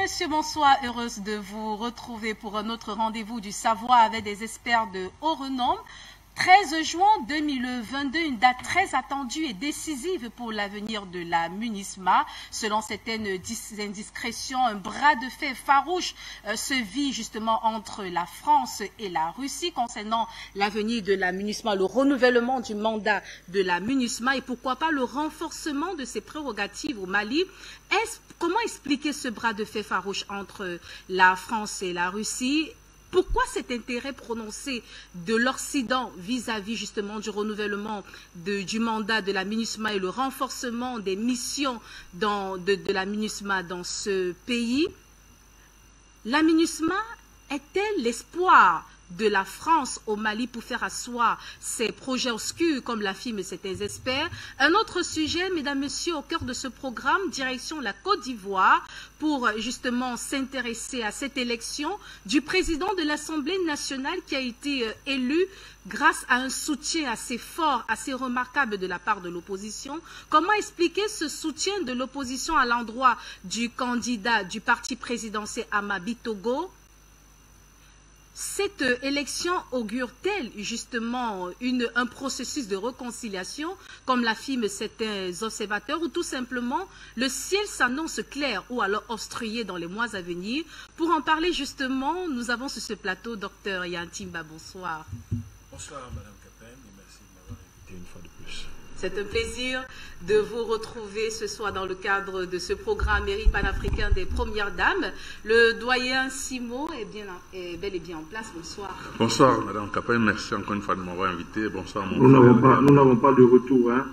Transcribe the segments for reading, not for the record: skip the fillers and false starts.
monsieur, bonsoir. Heureuse de vous retrouver pour un autre rendez-vous du savoir avec des experts de haut renom. 13 juin 2022, une date très attendue et décisive pour l'avenir de la MINUSMA. Selon certaines indiscrétions, un bras de fer farouche se vit justement entre la France et la Russie concernant l'avenir de la MINUSMA, le renouvellement du mandat de la MINUSMA et pourquoi pas le renforcement de ses prérogatives au Mali. Comment expliquer ce bras de fer farouche entre la France et la Russie? Pourquoi cet intérêt prononcé de l'Occident vis-à-vis justement du renouvellement du mandat de la MINUSMA et le renforcement des missions de la MINUSMA dans ce pays? La MINUSMA est-elle l'espoir de la France au Mali pour faire asseoir ses projets obscurs, comme l'affirment certains experts? Un autre sujet, mesdames, messieurs, au cœur de ce programme, direction la Côte d'Ivoire, pour justement s'intéresser à cette élection du président de l'Assemblée nationale qui a été élu grâce à un soutien assez fort, assez remarquable de la part de l'opposition. Comment expliquer ce soutien de l'opposition à l'endroit du candidat du parti présidentiel Amabi Togo? Cette élection augure-t-elle justement un processus de réconciliation, comme l'affirment certains observateurs, ou tout simplement le ciel s'annonce clair ou alors obstrué dans les mois à venir? Pour en parler justement, nous avons sur ce plateau Dr Yan Timba. Bonsoir. Bonsoir Madame Capin et merci de m'avoir invité une fois de plus. C'est un plaisir de vous retrouver ce soir dans le cadre de ce programme Mérite panafricain des premières dames. Le doyen Simo est bel et bien en place. Bonsoir. Bonsoir Madame Capin, merci encore une fois de m'avoir invité. Bonsoir mon frère. Nous n'avons pas de retour. Hein.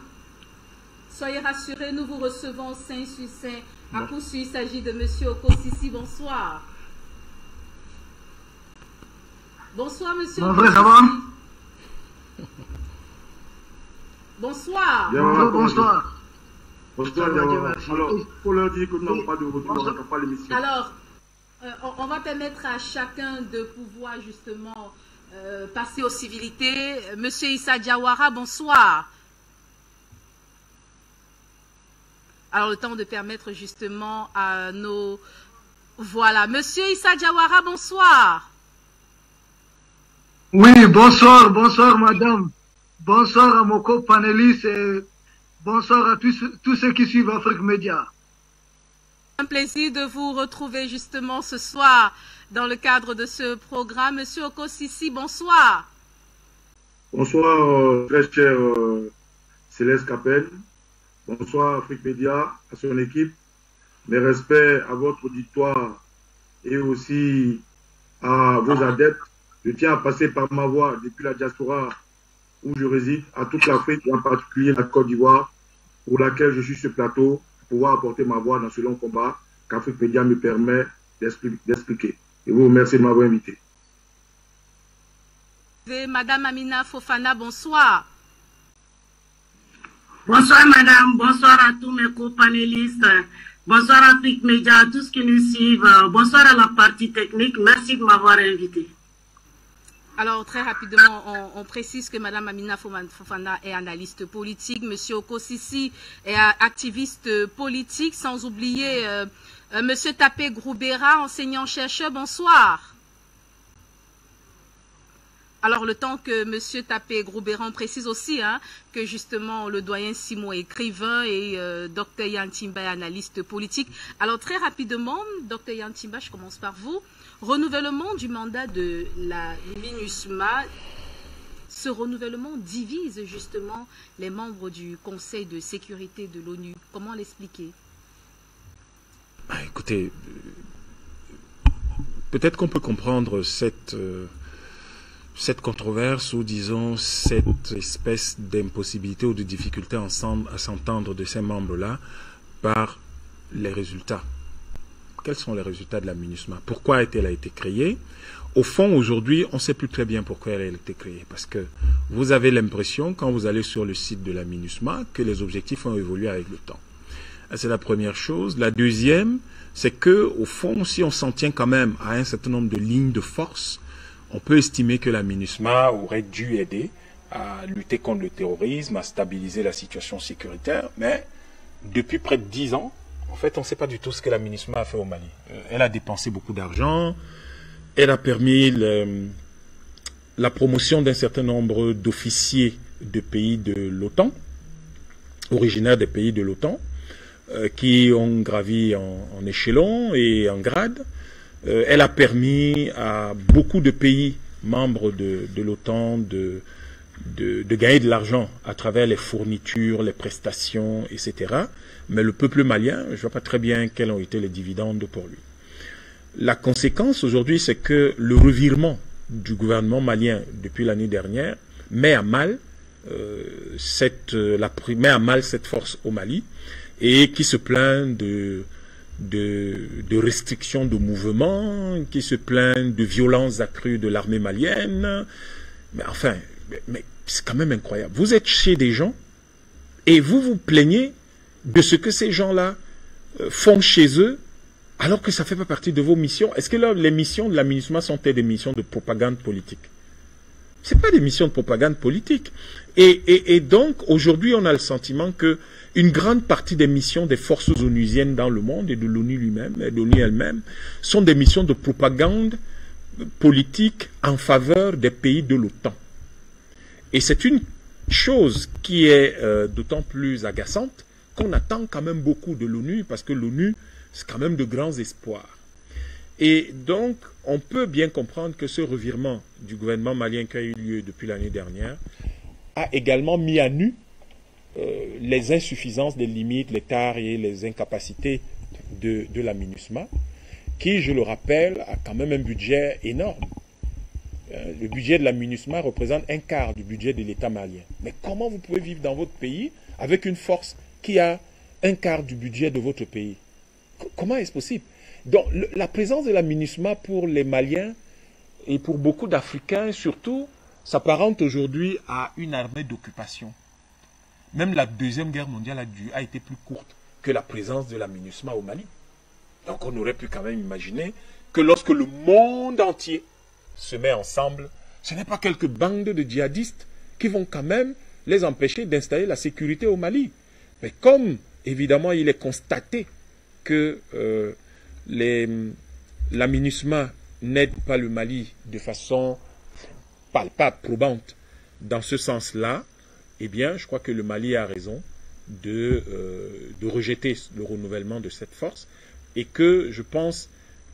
Soyez rassurés, nous vous recevons 5 sur 5. À coup sûr, il s'agit de Monsieur Okosisi. Bonsoir. Bonsoir Monsieur Mon frère, ça va? Bonsoir. Bonsoir. Bonsoir. Alors, pour leur dire que nous n'avons pas de retour, on n'attend pas l'émission. Alors, on va permettre à chacun de pouvoir justement passer aux civilités. Monsieur Issa Diawara, bonsoir. Alors, le temps de permettre justement à nos... Voilà. Monsieur Issa Diawara, bonsoir. Oui, bonsoir, bonsoir madame. Bonsoir à mon co-panéliste et bonsoir à tous ceux qui suivent Afrique Média. Un plaisir de vous retrouver justement ce soir dans le cadre de ce programme. Monsieur Okosisi, bonsoir. Bonsoir, très cher Céleste Capel. Bonsoir Afrique Média, à son équipe. Mes respects à votre auditoire et aussi à vos adeptes. Je tiens à passer par ma voix depuis la diaspora où je réside, à toute l'Afrique, et en particulier la Côte d'Ivoire, pour laquelle je suis sur ce plateau, pour pouvoir apporter ma voix dans ce long combat qu'Afrique Média me permet d'expliquer. Et vous remercie de m'avoir invité. Madame Amina Fofana, bonsoir. Bonsoir madame, bonsoir à tous mes co-panélistes, bonsoir Afrique Média, à tous qui nous suivent, bonsoir à la partie technique, merci de m'avoir invité. Alors, très rapidement, on précise que Mme Amina Fofana est analyste politique, M. Okosisi est activiste politique, sans oublier M. Tapé Groubera, enseignant-chercheur. Bonsoir. Alors, le temps que M. Tapé Groubera, on précise aussi que justement le doyen Simon est écrivain et Dr Yan Timba est analyste politique. Alors, très rapidement, Dr Yan Timba, je commence par vous. Renouvellement du mandat de la MINUSMA, ce renouvellement divise justement les membres du Conseil de sécurité de l'ONU. Comment l'expliquer? Écoutez, peut-être qu'on peut comprendre cette controverse ou disons cette espèce d'impossibilité ou de difficulté à s'entendre de ces membres-là par les résultats. Quels sont les résultats de la MINUSMA? Pourquoi elle a été créée? Au fond, aujourd'hui, on ne sait plus très bien pourquoi elle a été créée. Parce que vous avez l'impression, quand vous allez sur le site de la MINUSMA, que les objectifs ont évolué avec le temps. C'est la première chose. La deuxième, c'est que, au fond, si on s'en tient quand même à un certain nombre de lignes de force, on peut estimer que la MINUSMA aurait dû aider à lutter contre le terrorisme, à stabiliser la situation sécuritaire. Mais depuis près de 10 ans, En fait, on ne sait pas du tout ce que la MINUSMA a fait au Mali. Elle a dépensé beaucoup d'argent, elle a permis la promotion d'un certain nombre d'officiers de pays de l'OTAN, originaires des pays de l'OTAN, qui ont gravi en échelon et en grade. Elle a permis à beaucoup de pays membres de l'OTAN de gagner de l'argent à travers les fournitures, les prestations, etc. Mais le peuple malien, je ne vois pas très bien quels ont été les dividendes pour lui. La conséquence aujourd'hui, c'est que le revirement du gouvernement malien depuis l'année dernière met à mal cette force au Mali et qui se plaint de restrictions de mouvement, qui se plaint de violences accrues de l'armée malienne. Mais enfin, mais c'est quand même incroyable. Vous êtes chez des gens et vous vous plaignez de ce que ces gens-là font chez eux, alors que ça ne fait pas partie de vos missions. Est-ce que là, les missions de la MINUSMA sont des missions de propagande politique? Ce n'est pas des missions de propagande politique. Et donc, aujourd'hui, on a le sentiment que une grande partie des missions des forces onusiennes dans le monde et de l'ONU lui-même, et de l'ONU elle-même, sont des missions de propagande politique en faveur des pays de l'OTAN. Et c'est une chose qui est d'autant plus agaçante qu'on attend quand même beaucoup de l'ONU, parce que l'ONU, c'est quand même de grands espoirs. Et donc, on peut bien comprendre que ce revirement du gouvernement malien qui a eu lieu depuis l'année dernière a également mis à nu les insuffisances, les limites, les tares et les incapacités de la MINUSMA, qui, je le rappelle, a quand même un budget énorme. Le budget de la MINUSMA représente un quart du budget de l'État malien. Mais comment vous pouvez vivre dans votre pays avec une force qui a un quart du budget de votre pays? Comment est-ce possible? Donc, la présence de la MINUSMA pour les Maliens et pour beaucoup d'Africains, surtout, s'apparente aujourd'hui à une armée d'occupation. Même la Deuxième Guerre mondiale a été plus courte que la présence de la MINUSMA au Mali. Donc, on aurait pu quand même imaginer que lorsque le monde entier se met ensemble, ce n'est pas quelques bandes de djihadistes qui vont quand même les empêcher d'installer la sécurité au Mali. Mais comme, évidemment, il est constaté que la MINUSMA n'aide pas le Mali de façon palpable, probante, dans ce sens-là, eh bien, je crois que le Mali a raison de rejeter le renouvellement de cette force et que je pense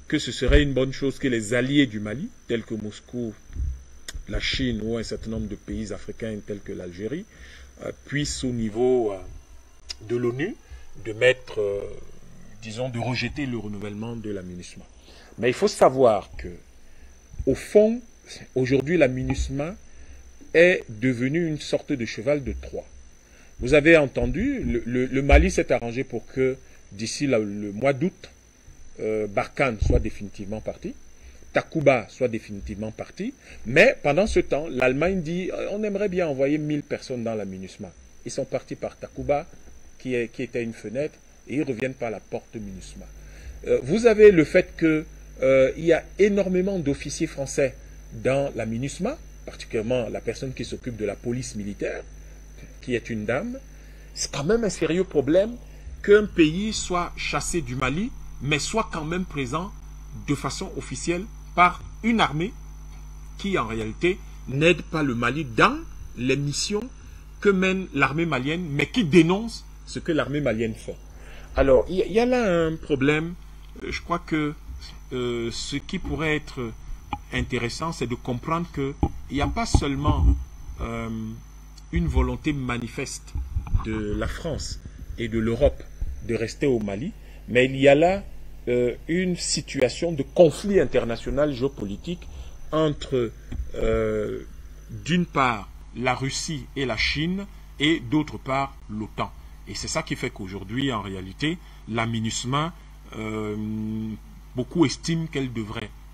que ce serait une bonne chose que les alliés du Mali, tels que Moscou, la Chine ou un certain nombre de pays africains tels que l'Algérie, puissent au niveau de l'ONU de mettre, disons, de rejeter le renouvellement de la MINUSMA. Mais il faut savoir que, au fond, aujourd'hui, la MINUSMA est devenue une sorte de cheval de Troie. Vous avez entendu, le Mali s'est arrangé pour que, d'ici le mois d'août, Barkhane soit définitivement parti, Takuba soit définitivement parti, mais pendant ce temps, l'Allemagne dit on aimerait bien envoyer 1000 personnes dans la MINUSMA. Ils sont partis par Takuba, qui était une fenêtre, et ils reviennent par la porte MINUSMA. Vous avez le fait qu'il y a énormément d'officiers français dans la MINUSMA, particulièrement la personne qui s'occupe de la police militaire, qui est une dame. C'est quand même un sérieux problème qu'un pays soit chassé du Mali, mais soit quand même présent de façon officielle par une armée qui, en réalité, n'aide pas le Mali dans les missions que mène l'armée malienne, mais qui dénonce ce que l'armée malienne fait. Alors, il y a là un problème. Je crois que ce qui pourrait être intéressant, c'est de comprendre qu'il n'y a pas seulement une volonté manifeste de la France et de l'Europe de rester au Mali, mais il y a là une situation de conflit international géopolitique entre, d'une part, la Russie et la Chine, et d'autre part, l'OTAN. Et c'est ça qui fait qu'aujourd'hui, en réalité, la MINUSMA, beaucoup estiment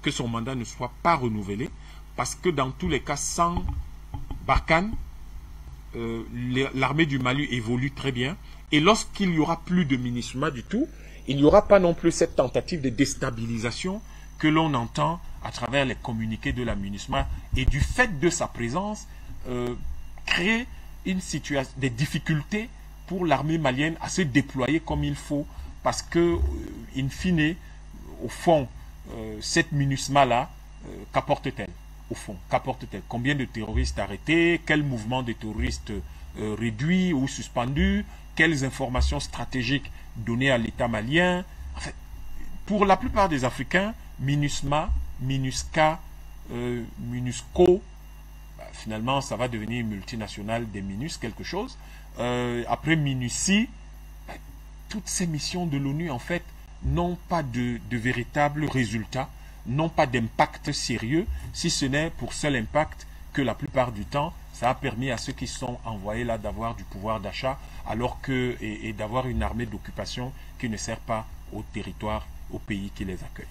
que son mandat ne soit pas renouvelé, parce que dans tous les cas, sans Barkhane, l'armée du Mali évolue très bien, et lorsqu'il n'y aura plus de MINUSMA du tout, il n'y aura pas non plus cette tentative de déstabilisation que l'on entend à travers les communiqués de la MINUSMA, et du fait de sa présence, créer des difficultés pour l'armée malienne à se déployer comme il faut parce que, in fine, au fond, cette MINUSMA-là, qu'apporte-t-elle? Au fond, qu'apporte-t-elle? Combien de terroristes arrêtés? Quel mouvement de terroristes réduit ou suspendu? Quelles informations stratégiques données à l'État malien? En fait, pour la plupart des Africains, MINUSMA, MINUSCA, MINUSCO, finalement, ça va devenir une multinationale des MINUS, quelque chose. Après MINUSI, toutes ces missions de l'ONU, en fait, n'ont pas de véritables résultats, n'ont pas d'impact sérieux, si ce n'est pour seul impact que la plupart du temps, ça a permis à ceux qui sont envoyés là d'avoir du pouvoir d'achat, alors que et d'avoir une armée d'occupation qui ne sert pas au territoire, au pays qui les accueille.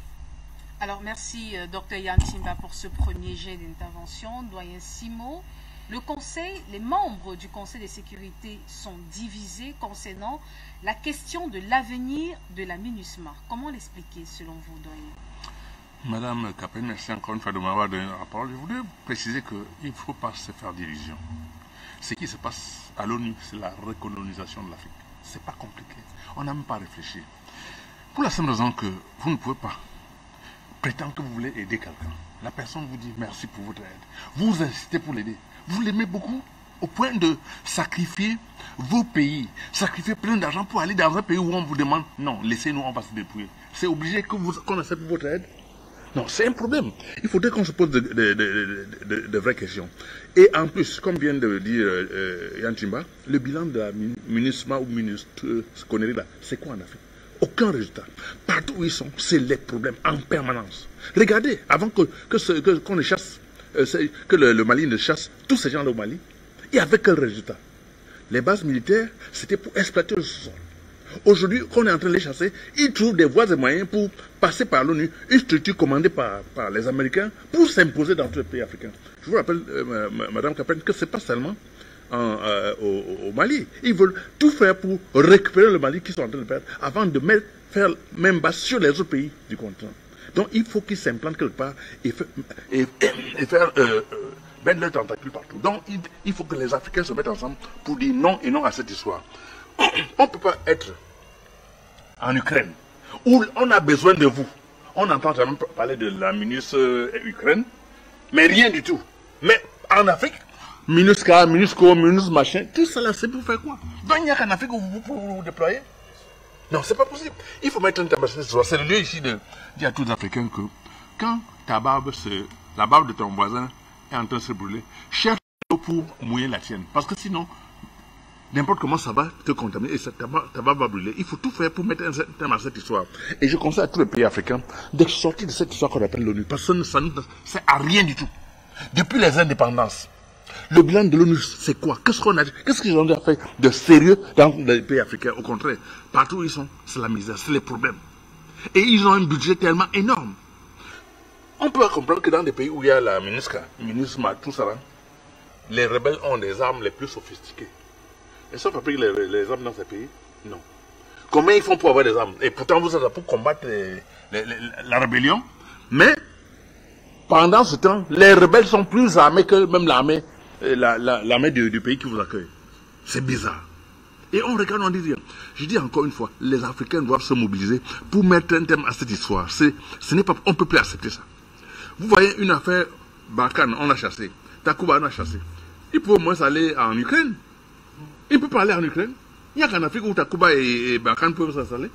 Alors, merci, Dr Yann Timba, pour ce premier jet d'intervention. Doyen Simo, les membres du Conseil de sécurité sont divisés concernant la question de l'avenir de la MINUSMA. Comment l'expliquer, selon vous, doyen? Madame Kapene, merci encore une fois de m'avoir donné la parole. Je voudrais préciser qu'il ne faut pas se faire d'illusions. Ce qui se passe à l'ONU, c'est la recolonisation de l'Afrique. Ce n'est pas compliqué. On n'a même pas réfléchi. Pour la simple raison que vous ne pouvez pas prétendre que vous voulez aider quelqu'un. La personne vous dit merci pour votre aide. Vous insistez pour l'aider. Vous l'aimez beaucoup au point de sacrifier vos pays, sacrifier plein d'argent pour aller dans un pays où on vous demande non, laissez-nous, on va se dépouiller. C'est obligé qu'on accepte votre aide? Non, c'est un problème. Il faudrait qu'on se pose de vraies questions. Et en plus, comme vient de dire Yann Timba, le bilan de la MINUSMA ou connerie là, c'est quoi en Afrique? Aucun résultat. Partout où ils sont, c'est les problèmes en permanence. Regardez, avant qu'on ne chasse, que le Mali ne chasse tous ces gens-là au Mali, il y avait quel résultat? Les bases militaires, c'était pour exploiter le sous-sol. Aujourd'hui, qu'on est en train de les chasser, ils trouvent des voies et moyens pour passer par l'ONU, une structure commandée par les Américains, pour s'imposer dans tous les pays africains. Je vous rappelle, Madame Kapene, que ce n'est pas seulement au Mali. Ils veulent tout faire pour récupérer le Mali qu'ils sont en train de perdre, avant de faire même base sur les autres pays du continent. Donc il faut qu'ils s'implantent quelque part et faire mettre leurs tentacules partout. Donc il faut que les Africains se mettent ensemble pour dire non et non à cette histoire. On ne peut pas être en Ukraine, où on a besoin de vous. On n'entend jamais parler de la MINUS Ukraine, mais rien du tout. Mais en Afrique, MINUSCA, MINUSCO, MINUS machin, tout ça là, c'est pour faire quoi? Donc il n'y a qu'en Afrique où vous pouvez vous déployer? Non, c'est pas possible. Il faut mettre un terme à cette histoire. C'est le lieu ici de dire à tous les Africains que quand ta barbe, la barbe de ton voisin est en train de se brûler, cherche l'eau pour mouiller la tienne. Parce que sinon, n'importe comment ça va te contaminer et ta barbe va brûler. Il faut tout faire pour mettre un terme à cette histoire. Et je conseille à tous les pays africains de sortir de cette histoire qu'on appelle l'ONU. Parce que ça ne sert à rien du tout. Depuis les indépendances, le bilan de l'ONU, c'est quoi? Qu'est-ce qu'ils ont fait de sérieux dans les pays africains? Au contraire, partout où ils sont, c'est la misère, c'est les problèmes. Et ils ont un budget tellement énorme. On peut comprendre que dans des pays où il y a la MINUSMA, tout ça, les rebelles ont des armes les plus sophistiquées. Est-ce qu'on fabrique les armes dans ces pays? Non. Combien ils font pour avoir des armes? Et pourtant, vous êtes là pour combattre la rébellion. Mais, pendant ce temps, les rebelles sont plus armés que même l'armée du pays qui vous accueille. C'est bizarre. Et on regarde, on dit, je dis encore une fois, les Africains doivent se mobiliser pour mettre un terme à cette histoire. On ne peut plus accepter ça. Vous voyez une affaire, Barkhane, on a chassé. Takuba, on a chassé. Il peut au moins aller en Ukraine. Il ne peut pas aller en Ukraine. Il n'y a qu'en Afrique où Takuba et Barkhane peuvent s'installer.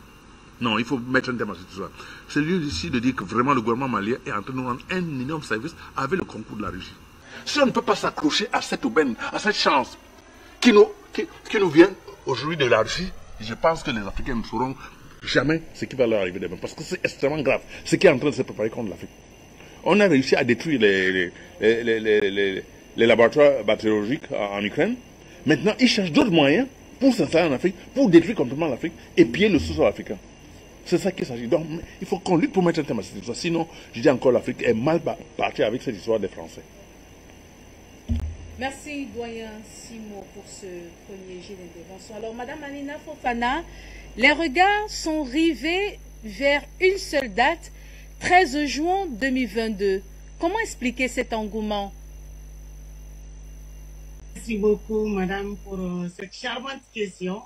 Non, il faut mettre un terme à cette histoire. C'est lieu ici de dire que vraiment le gouvernement malien est en train de nous rendre un énorme service avec le concours de la Russie. Si on ne peut pas s'accrocher à cette aubaine, à cette chance qui nous vient aujourd'hui de la Russie, je pense que les Africains ne sauront jamais ce qui va leur arriver demain. Parce que c'est extrêmement grave ce qui est en train de se préparer contre l'Afrique. On a réussi à détruire les laboratoires bactériologiques en Ukraine. Maintenant, ils cherchent d'autres moyens pour s'installer en Afrique, pour détruire complètement l'Afrique et piller le sous-sol africain. C'est ça qu'il s'agit. Donc, il faut qu'on lutte pour mettre un terme à cette histoire. Sinon, je dis encore, l'Afrique est mal partie avec cette histoire des Français. Merci, doyen Simo, pour ce premier jet d'intervention. Alors, Madame Amina Fofana, les regards sont rivés vers une seule date, 13 juin 2022. Comment expliquer cet engouement? Merci beaucoup, madame, pour cette charmante question.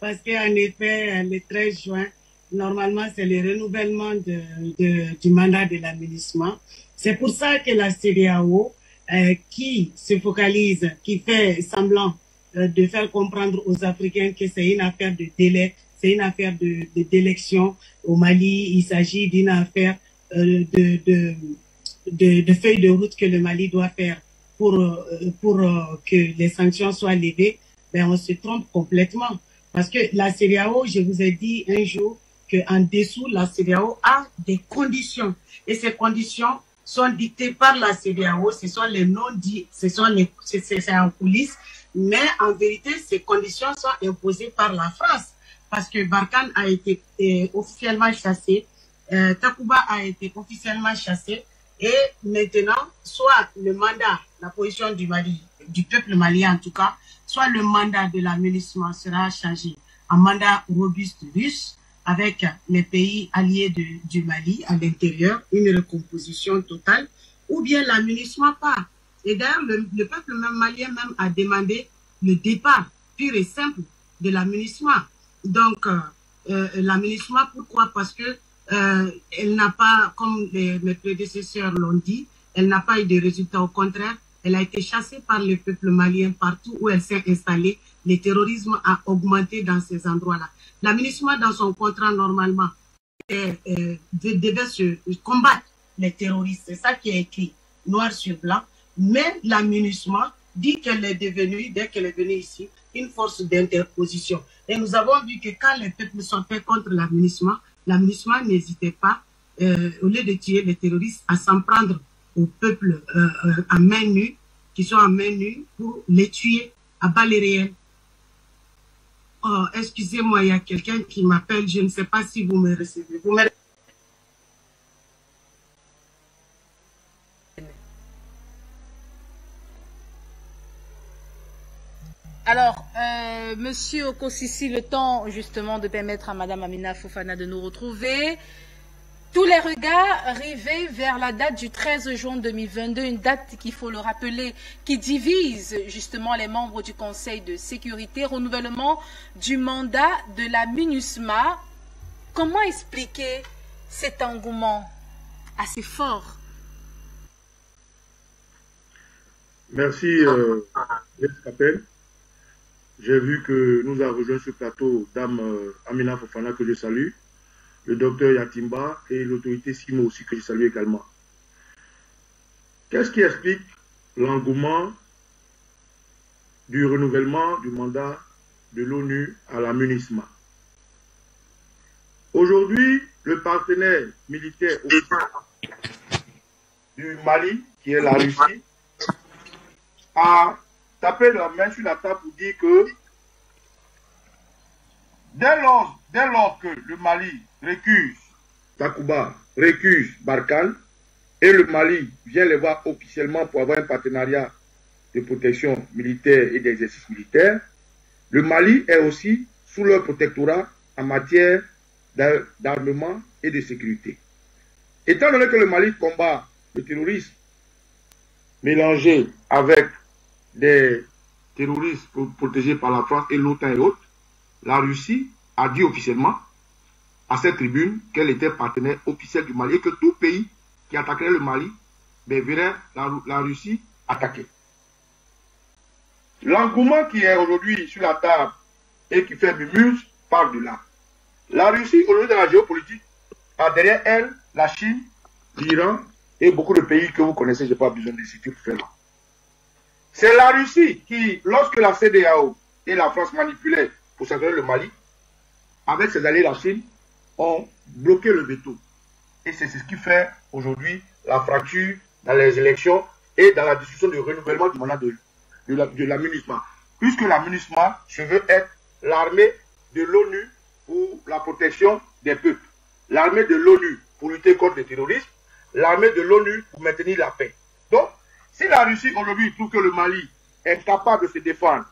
Parce qu'en effet, le 13 juin, normalement, c'est le renouvellement du mandat de l'aménagement. C'est pour ça que la CEDEAO, qui se focalise, qui fait semblant de faire comprendre aux Africains que c'est une affaire de délai, c'est une affaire d'élection. Au Mali, il s'agit d'une affaire de feuille de route que le Mali doit faire pour que les sanctions soient levées. Ben, on se trompe complètement. Parce que la CEDEAO, je vous ai dit un jour qu'en dessous, la CEDEAO a des conditions. Et ces conditions sont dictées par la CEDEAO. Ce sont les non-dits, c'est en coulisses. Mais en vérité, ces conditions sont imposées par la France. Parce que Barkhane a été officiellement chassé, Takuba a été officiellement chassé. Et maintenant, soit le mandat, la position du Mali, du peuple malien en tout cas, soit le mandat de l'aménagement sera changé en mandat robuste russe avec les pays alliés du Mali à l'intérieur, une recomposition totale, ou bien l'aménagement part. Et d'ailleurs, le peuple même malien même a demandé le départ pur et simple de l'aménagement. Donc, l'aménagement, pourquoi? Parce que elle n'a pas, comme mes prédécesseurs l'ont dit, elle n'a pas eu de résultats. Au contraire, elle a été chassée par le peuple malien partout où elle s'est installée. Le terrorisme a augmenté dans ces endroits-là. L'aménagement, dans son contrat, normalement, devait se combattre les terroristes. C'est ça qui est écrit, noir sur blanc. Mais l'aménagement dit qu'elle est devenue, dès qu'elle est venue ici, une force d'interposition. Et nous avons vu que quand les peuples sont faits contre l'aménagement n'hésitait pas, au lieu de tuer les terroristes, à s'en prendre au peuple à main nue, qui sont à main nue, pour les tuer à balles réelles. Oh, excusez-moi, il y a quelqu'un qui m'appelle, je ne sais pas si vous me recevez. Vous me... Alors, Monsieur Okosisi, le temps justement de permettre à Madame Amina Fofana de nous retrouver. Tous les regards rivés vers la date du 13 juin 2022, une date qu'il faut le rappeler, qui divise justement les membres du Conseil de sécurité, renouvellement du mandat de la MINUSMA. Comment expliquer cet engouement assez fort? Merci, Capel. J'ai vu que nous avons rejoint ce plateau Dame Amina Fofana, que je salue, le docteur Yatimba et l'autorité Simo aussi, que je salue également. Qu'est-ce qui explique l'engouement du renouvellement du mandat de l'ONU à la MINUSMA? Aujourd'hui, le partenaire militaire du Mali, qui est la Russie, a tapé la main sur la table pour dire que dès lors que le Mali récuse Takuba, récuse Barkhane, et le Mali vient les voir officiellement pour avoir un partenariat de protection militaire et d'exercice militaire, le Mali est aussi sous leur protectorat en matière d'armement et de sécurité. Étant donné que le Mali combat le terrorisme mélangé avec des terroristes protégés par la France et l'OTAN et autres, la Russie a dit officiellement à cette tribune qu'elle était partenaire officiel du Mali et que tout pays qui attaquerait le Mali verrait la Russie attaquer. L'engouement qui est aujourd'hui sur la table et qui fait mumuse part de là. La Russie, aujourd'hui dans la géopolitique, a derrière elle la Chine, l'Iran et beaucoup de pays que vous connaissez, je n'ai pas besoin de citer pour faire là. C'est la Russie qui, lorsque la CEDEAO et la France manipulaient pour sanctionner le Mali, avec ses alliés la Chine, ont bloqué le veto. Et c'est ce qui fait aujourd'hui la fracture dans les élections et dans la discussion du renouvellement du mandat de la MINUSMA. Puisque la MINUSMA se veut être l'armée de l'ONU pour la protection des peuples, l'armée de l'ONU pour lutter contre le terrorisme, l'armée de l'ONU pour maintenir la paix. Donc, si la Russie aujourd'hui trouve que le Mali est capable de se défendre,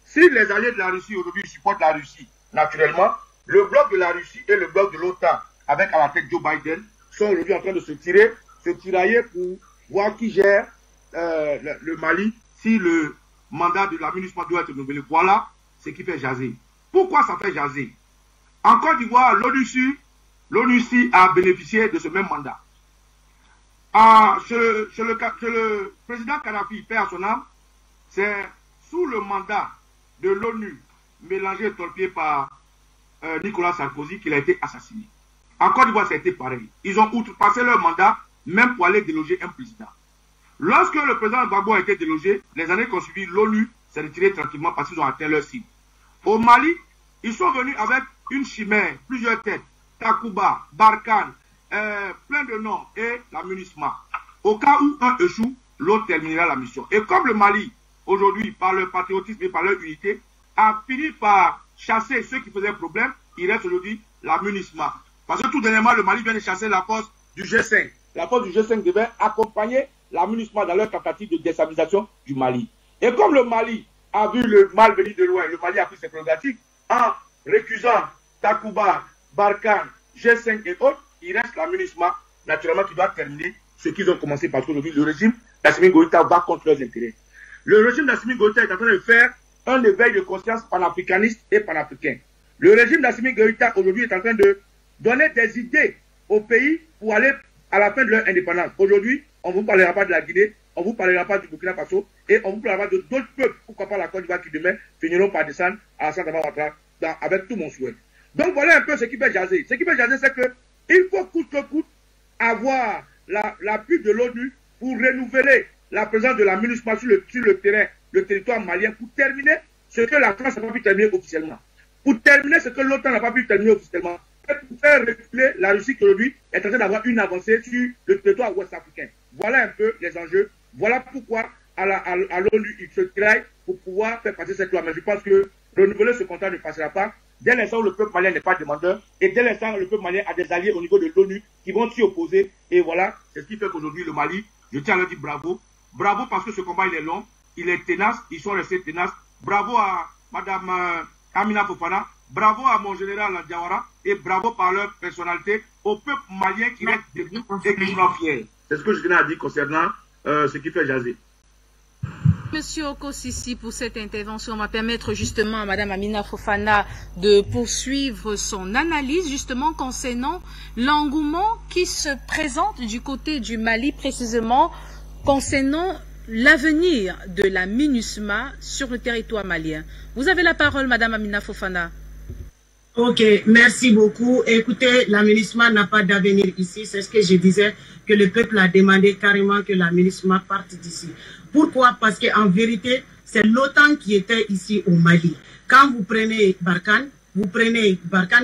si les alliés de la Russie aujourd'hui supportent la Russie, naturellement, le bloc de la Russie et le bloc de l'OTAN, avec à la tête Joe Biden, sont aujourd'hui en train de se tirailler pour voir qui gère le Mali si mandat de la MINUSMA doit être renouvelé. Voilà ce qui fait jaser. Pourquoi ça fait jaser? En Côte d'Ivoire, l'ONUCI a bénéficié de ce même mandat. Chez le président Kadhafi, paix à son âme, c'est sous le mandat de l'ONU, mélangé et torpillé par Nicolas Sarkozy, qu'il a été assassiné. En Côte d'Ivoire, ça a été pareil. Ils ont outrepassé leur mandat, même pour aller déloger un président. Lorsque le président Gbagbo a été délogé, les années qui ont suivi, l'ONU s'est retirée tranquillement parce qu'ils ont atteint leur cible. Au Mali, ils sont venus avec une chimère, plusieurs têtes, Takuba, Barkhane, plein de noms, et la MINUSMA. Au cas où un échoue, l'autre terminera la mission. Et comme le Mali, aujourd'hui, par leur patriotisme et par leur unité, a fini par chasser ceux qui faisaient problème, il reste aujourd'hui la MINUSMA. Parce que tout dernièrement, le Mali vient de chasser la force du G5. La force du G5 devait accompagner la MINUSMA dans leur tentative de déstabilisation du Mali. Et comme le Mali a vu le mal venir de loin, le Mali a pris ses prérogatives en récusant Takuba, Barkhane, G5 et autres, il reste la MINUSMA, naturellement, qui doit terminer ce qu'ils ont commencé parce qu'aujourd'hui, le régime d'Assimi Goïta va contre leurs intérêts. Le régime d'Assimi Goïta est en train de faire un éveil de conscience panafricaniste et panafricain. Le régime d'Assimi Goïta aujourd'hui est en train de donner des idées au pays pour aller à la fin de leur indépendance. Aujourd'hui, on ne vous parlera pas de la Guinée, on ne vous parlera pas du Burkina Faso et on ne vous parlera pas d'autres peuples, pourquoi pas la Côte d'Ivoire qui demain finiront par descendre à Santa Ouattara avec tout mon souhait. Donc voilà un peu ce qui fait jaser. Ce qui fait jaser, c'est qu'il faut coûte que coûte avoir l'appui de l'ONU pour renouveler la présence de la MINUSMA sur le terrain, le territoire malien, pour terminer ce que la France n'a pas pu terminer officiellement. Pour terminer ce que l'OTAN n'a pas pu terminer officiellement. Pour faire reculer la Russie qui aujourd'hui est en train d'avoir une avancée sur le territoire ouest-africain. Voilà un peu les enjeux. Voilà pourquoi à l'ONU il se travaille pour pouvoir faire passer cette loi. Mais je pense que renouveler ce contrat ne passera pas. Dès l'instant où le peuple malien n'est pas demandeur, et dès l'instant où le peuple malien a des alliés au niveau de l'ONU qui vont s'y opposer, et voilà, c'est ce qui fait qu'aujourd'hui le Mali, je tiens à leur dire bravo. Bravo parce que ce combat il est long, il est tenace, ils sont restés tenaces. Bravo à Madame Amina Fofana, bravo à mon général Diawara, et bravo par leur personnalité au peuple malien qui reste debout et qui sont fiers. C'est ce que je tenais à dire concernant ce qui fait jaser. Monsieur Okosisi, pour cette intervention, on va permettre justement à Madame Amina Fofana de poursuivre son analyse justement concernant l'engouement qui se présente du côté du Mali, précisément concernant l'avenir de la MINUSMA sur le territoire malien. Vous avez la parole, Madame Amina Fofana. Ok, merci beaucoup. Écoutez, la MINUSMA n'a pas d'avenir ici. C'est ce que je disais, que le peuple a demandé carrément que la MINUSMA parte d'ici. Pourquoi? Parce qu'en vérité, c'est l'OTAN qui était ici au Mali. Quand vous prenez Barkhane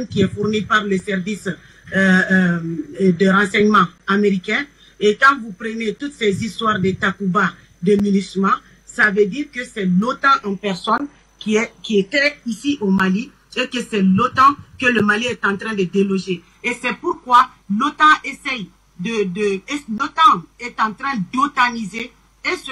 qui est fourni par les services de renseignement américains, et quand vous prenez toutes ces histoires de Takuba, de MINUSMA, ça veut dire que c'est l'OTAN en personne qui était ici au Mali, et que c'est l'OTAN que le Mali est en train de déloger. Et c'est pourquoi l'OTAN essaye l'OTAN est en train d'otaniser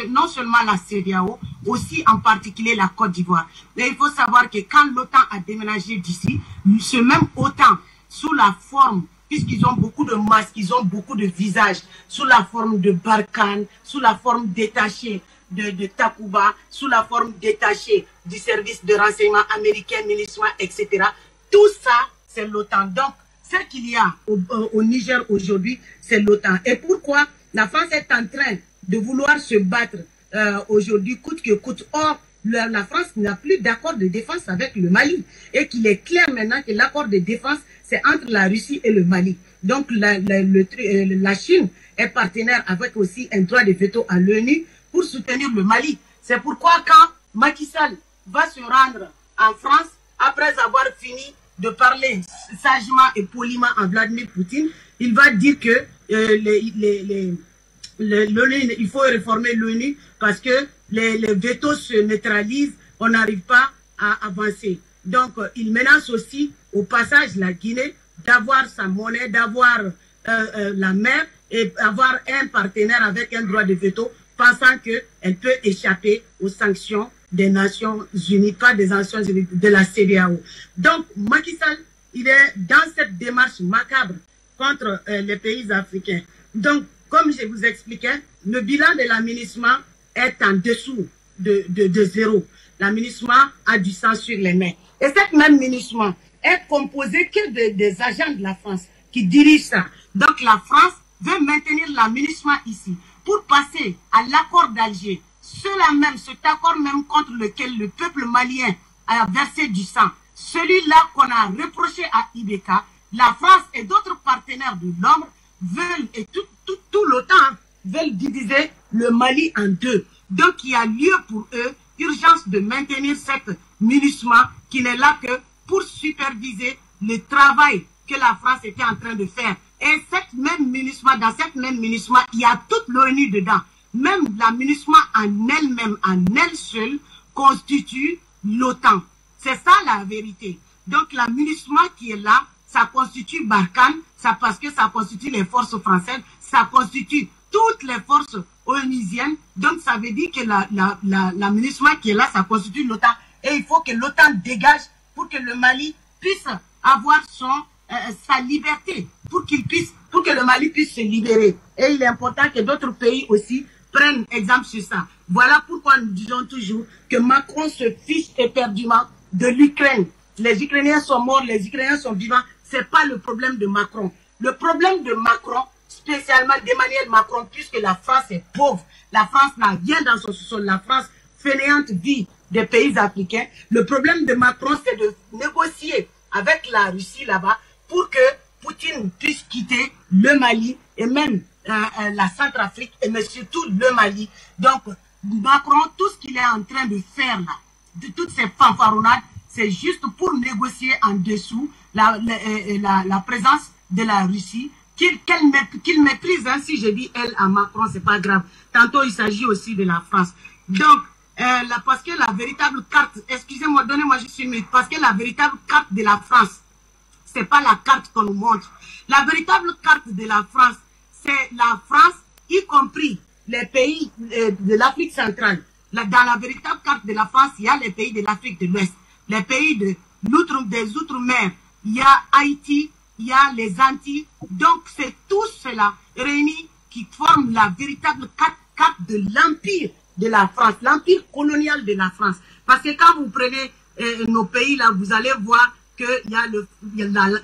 non seulement la CEDEAO, aussi en particulier la Côte d'Ivoire. Mais il faut savoir que quand l'OTAN a déménagé d'ici, ce même OTAN, sous la forme, puisqu'ils ont beaucoup de masques, ils ont beaucoup de visages, sous la forme de Barkhane, sous la forme détachée de Takuba, sous la forme détachée du service de renseignement américain, MINUSMA, etc. Tout ça, c'est l'OTAN. Donc, ce qu'il y a au Niger aujourd'hui, c'est l'OTAN. Et pourquoi la France est en train de vouloir se battre aujourd'hui coûte que coûte? Or, la France n'a plus d'accord de défense avec le Mali. Et qu'il est clair maintenant que l'accord de défense, c'est entre la Russie et le Mali. Donc, la Chine est partenaire avec aussi un droit de veto à l'ONU pour soutenir le Mali. C'est pourquoi quand Macky Sall va se rendre en France, après avoir fini de parler sagement et poliment à Vladimir Poutine, il va dire que il faut réformer l'ONU parce que les vétos se neutralisent, on n'arrive pas à avancer. Donc, il menace aussi au passage la Guinée d'avoir sa monnaie, d'avoir la mer et avoir un partenaire avec un droit de veto, pensant qu'elle peut échapper aux sanctions des Nations Unies, pas des Nations Unies, de la CEDEAO. Donc, Macky Sall, il est dans cette démarche macabre contre les pays africains. Donc, comme je vous expliquais, le bilan de la MINUSMA est en dessous de zéro. La MINUSMA a du sang sur les mains. Et cette même MINUSMA est composée que des agents de la France qui dirigent ça. Donc la France veut maintenir la MINUSMA ici pour passer à l'accord d'Alger. Cet accord même contre lequel le peuple malien a versé du sang. Celui-là qu'on a reproché à Ibeka, la France et d'autres partenaires de l'ombre veulent, et tout l'OTAN, veulent diviser le Mali en deux. Donc il y a lieu pour eux, urgence de maintenir cette MINUSMA qui n'est là que pour superviser le travail que la France était en train de faire. Et cette même MINUSMA, dans cette même MINUSMA, il y a toute l'ONU dedans. Même la MINUSMA en elle-même, en elle seule, constitue l'OTAN. C'est ça la vérité. Donc la MINUSMA qui est là, ça constitue Barkhane, parce que ça constitue les forces françaises, ça constitue toutes les forces onusiennes. Donc ça veut dire que la MINUSMA qui est là, ça constitue l'OTAN. Et il faut que l'OTAN dégage pour que le Mali puisse avoir sa liberté, pour que le Mali puisse se libérer. Et il est important que d'autres pays aussi prennent exemple sur ça. Voilà pourquoi nous disons toujours que Macron se fiche éperdument de l'Ukraine. Les Ukrainiens sont morts, les Ukrainiens sont vivants. C'est pas le problème de Macron. Le problème de Macron, spécialement d'Emmanuel Macron, puisque la France est pauvre, la France n'a rien dans son sous-sol, la France fainéante vit des pays africains. Le problème de Macron, c'est de négocier avec la Russie là-bas pour que Poutine puisse quitter le Mali et même la Centrafrique, mais surtout le Mali. Donc, Macron, tout ce qu'il est en train de faire là, de toutes ces fanfaronnades, c'est juste pour négocier en dessous la présence de la Russie, qu'il méprise, hein, si je dis elle à Macron, c'est pas grave. Tantôt, il s'agit aussi de la France. Donc, parce que la véritable carte, excusez-moi, donnez-moi juste une minute, parce que la véritable carte de la France, c'est pas la carte qu'on nous montre. La véritable carte de la France, c'est la France, y compris les pays de l'Afrique centrale. Dans la véritable carte de la France, il y a les pays de l'Afrique de l'Ouest, les pays des Outre-mer, il y a Haïti, il y a les Antilles. Donc c'est tout cela réuni qui forme la véritable carte de l'empire de la France, l'empire colonial de la France. Parce que quand vous prenez nos pays là, vous allez voir qu'il y a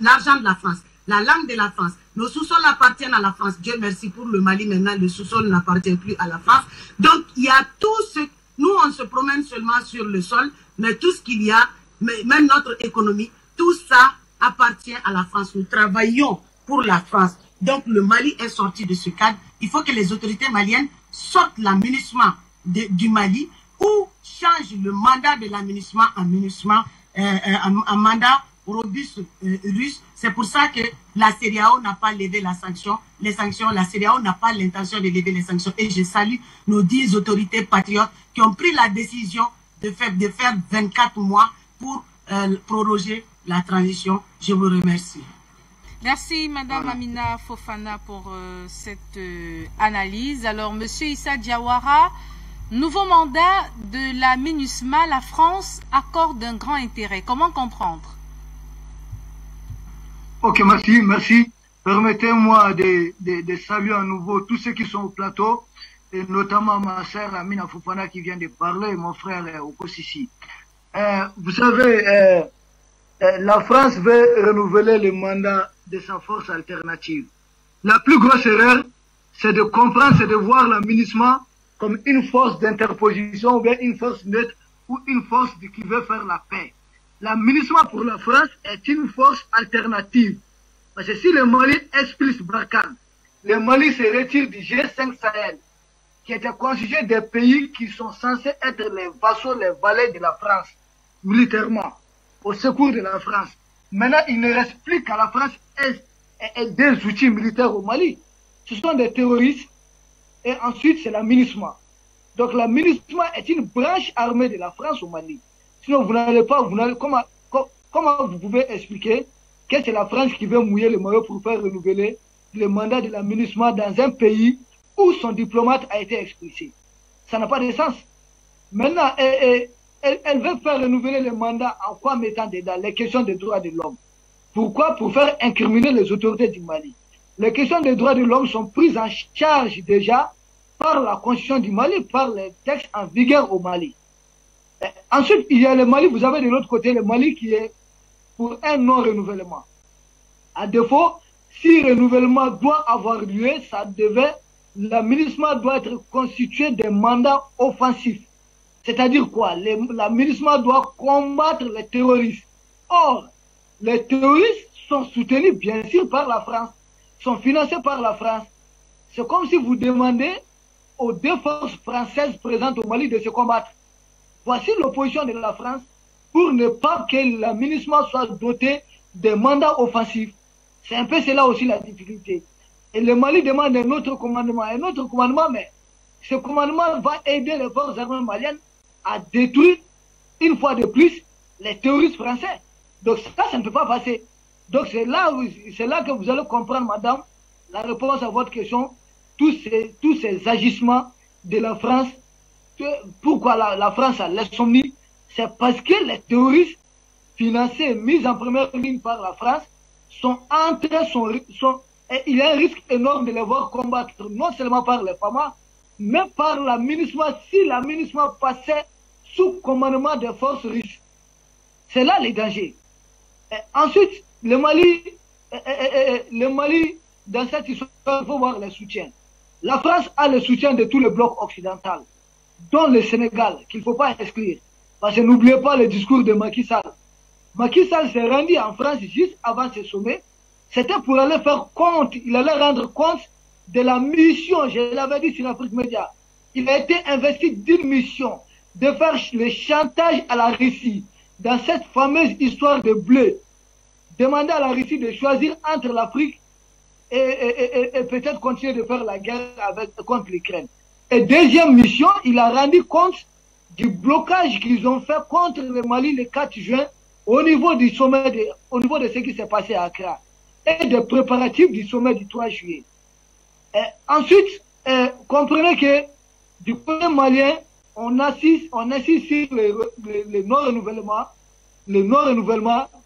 l'argent de la France, la langue de la France. Nos sous-sols appartiennent à la France. Dieu merci pour le Mali, maintenant le sous-sol n'appartient plus à la France. Donc il y a tout ce... Nous on se promène seulement sur le sol, mais tout ce qu'il y a, même notre économie, tout ça appartient à la France. Nous travaillons pour la France. Donc le Mali est sorti de ce cadre. Il faut que les autorités maliennes sortent la MINUSMA du Mali ou changent le mandat de la MINUSMA en MINUSMA, un mandat robuste russe. C'est pour ça que la CEDEAO n'a pas levé la sanction. La CEDEAO n'a pas l'intention de lever les sanctions. Et je salue nos 10 autorités patriotes qui ont pris la décision de faire 24 mois pour proroger la transition. Je vous remercie. Merci Madame Amina Fofana pour cette analyse. Alors Monsieur Issa Diawara, nouveau mandat de la MINUSMA, la France accorde un grand intérêt. Comment comprendre? Ok, merci. Permettez-moi de saluer à nouveau tous ceux qui sont au plateau, et notamment ma sœur Amina Fofana qui vient de parler, mon frère Okosisi. Vous savez, la France veut renouveler le mandat de sa force alternative. La plus grosse erreur, c'est de comprendre, c'est de voir la MINUSMA comme une force d'interposition, ou bien une force neutre, ou une force qui veut faire la paix. La MINUSMA pour la France est une force alternative. Parce que si le Mali expulse Barkhane, le Mali se retire du G5 Sahel, qui était constitué des pays qui sont censés être les vassaux, les valets de la France, militairement, au secours de la France. Maintenant, il ne reste plus qu'à la France et des outils militaires au Mali. Ce sont des terroristes, et ensuite c'est la MINUSMA. Donc la MINUSMA est une branche armée de la France au Mali. Sinon, comment vous pouvez expliquer que c'est la France qui veut mouiller le maillot pour faire renouveler le mandat de la MINUSMA dans un pays où son diplomate a été expulsé? Ça n'a pas de sens. Maintenant, elle veut faire renouveler le mandat en quoi mettant dedans les questions des droits de l'homme. Pourquoi? Pour faire incriminer les autorités du Mali. Les questions des droits de l'homme sont prises en charge déjà par la constitution du Mali, par les textes en vigueur au Mali. Ensuite, il y a le Mali, vous avez de l'autre côté le Mali qui est pour un non-renouvellement. À défaut, si renouvellement doit avoir lieu, la MINUSMA doit être constitué de mandats offensifs. C'est-à-dire quoi? La MINUSMA doit combattre les terroristes. Or, les terroristes sont soutenus bien sûr par la France, sont financés par la France. C'est comme si vous demandez aux deux forces françaises présentes au Mali de se combattre. Voici l'opposition de la France pour ne pas que la MINUSMA soit dotée de mandats offensifs. C'est un peu cela aussi la difficulté. Et le Mali demande un autre commandement, mais ce commandement va aider les forces armées maliennes à détruire une fois de plus les terroristes français. Donc ça ne peut pas passer. Donc c'est là que vous allez comprendre, madame, la réponse à votre question, tous ces agissements de la France. Pourquoi la France a l'insomnie? C'est parce que les terroristes financés, mis en première ligne par la France, il y a un risque énorme de les voir combattre, non seulement par les FAMA, mais par la MINUSMA, si la MINUSMA passait sous commandement des forces russes. C'est là les dangers. Ensuite, le Mali, dans cette histoire, il faut voir les soutiens. La France a le soutien de tout le bloc occidental, dont le Sénégal, qu'il ne faut pas exclure. Parce que n'oubliez pas le discours de Macky Sall. Macky Sall s'est rendu en France juste avant ce sommet. C'était pour aller faire compte, il allait rendre compte de la mission, je l'avais dit sur Afrique Média. Il a été investi d'une mission de faire le chantage à la Russie dans cette fameuse histoire de bleu. Demander à la Russie de choisir entre l'Afrique et peut-être continuer de faire la guerre contre l'Ukraine. Et deuxième mission, il a rendu compte du blocage qu'ils ont fait contre le Mali le 4 juin au niveau du sommet, au niveau de ce qui s'est passé à Accra et des préparatifs du sommet du 3 juillet. Ensuite, comprenez que du côté malien, on assiste sur le non-renouvellement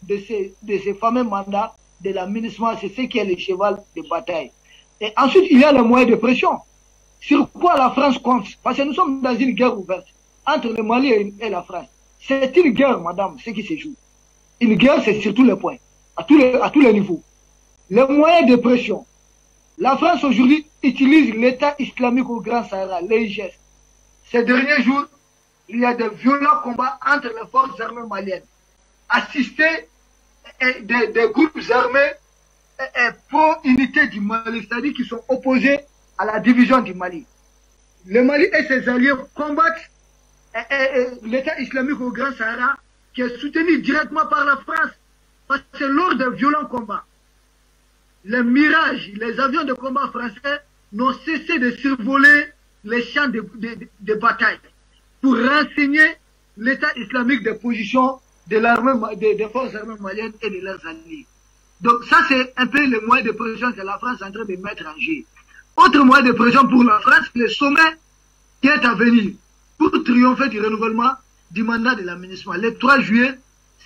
de ces fameux mandats de la MINUSMA, c'est ce qui est le cheval de bataille. Et ensuite, il y a les moyens de pression. Sur quoi la France compte? Parce que nous sommes dans une guerre ouverte entre le Mali et la France. C'est une guerre, madame, ce qui se joue. Une guerre, c'est sur tous les points, à tous les niveaux. Les moyens de pression. La France aujourd'hui utilise l'État islamique au Grand Sahara, l'IGS. Ces derniers jours, il y a de violents combats entre les forces armées maliennes, assistés des groupes armés pro-unité du Mali, c'est-à-dire qui sont opposés à la division du Mali. Le Mali et ses alliés combattent l'État islamique au Grand Sahara, qui est soutenu directement par la France, parce que lors de violents combats, les Mirages, les avions de combat français n'ont cessé de survoler les champs de bataille pour renseigner l'État islamique des positions de l'armée, des forces armées maliennes et de leurs alliés. Donc ça, c'est un peu le moyen de pression que la France est en train de mettre en jeu. Autre moyen de pression pour la France, le sommet qui est à venir pour triompher du renouvellement du mandat de la MINUSMA. Le 3 juillet,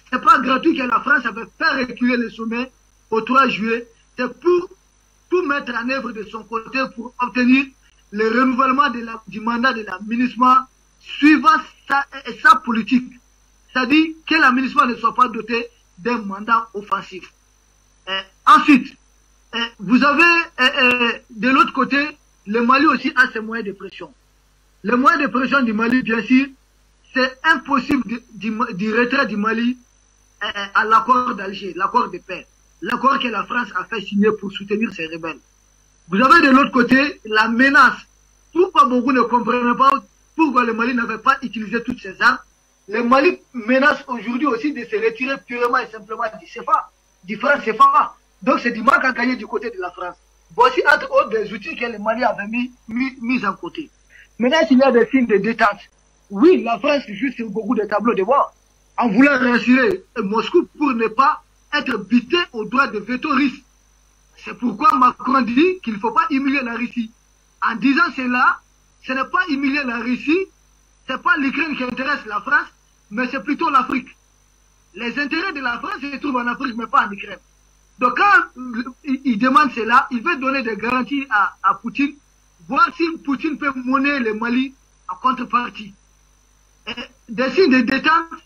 ce n'est pas gratuit que la France avait fait reculer le sommet au 3 juillet. C'est pour tout mettre en œuvre de son côté pour obtenir le renouvellement du mandat de la MINUSMA suivant sa politique. C'est-à-dire que la MINUSMA ne soit pas dotée d'un mandat offensif. Ensuite, vous avez de l'autre côté, le Mali aussi a ses moyens de pression. Le moyen de pression du Mali, bien sûr, c'est impossible du retrait du Mali à l'accord d'Alger, l'accord de paix. L'accord que la France a fait signer pour soutenir ses rebelles. Vous avez de l'autre côté la menace. Pourquoi beaucoup ne comprennent pas pourquoi le Mali n'avait pas utilisé toutes ses armes? Le Mali menace aujourd'hui aussi de se retirer purement et simplement du CFA, du franc CFA. Donc c'est du manque à gagner du côté de la France. Voici entre autres des outils que le Mali avait mis en côté. Maintenant, s'il y a des signes de détente, oui, la France joue sur beaucoup de tableaux de bord en voulant rassurer Moscou pour ne pas être buté au droit de veto russe. C'est pourquoi Macron dit qu'il ne faut pas humilier la Russie. En disant cela, ce n'est pas humilier la Russie, ce n'est pas l'Ukraine qui intéresse la France, mais c'est plutôt l'Afrique. Les intérêts de la France se trouvent en Afrique, mais pas en Ukraine. Donc quand il demande cela, il veut donner des garanties à Poutine voir si Poutine peut monnayer le Mali en contrepartie. Des signes de détente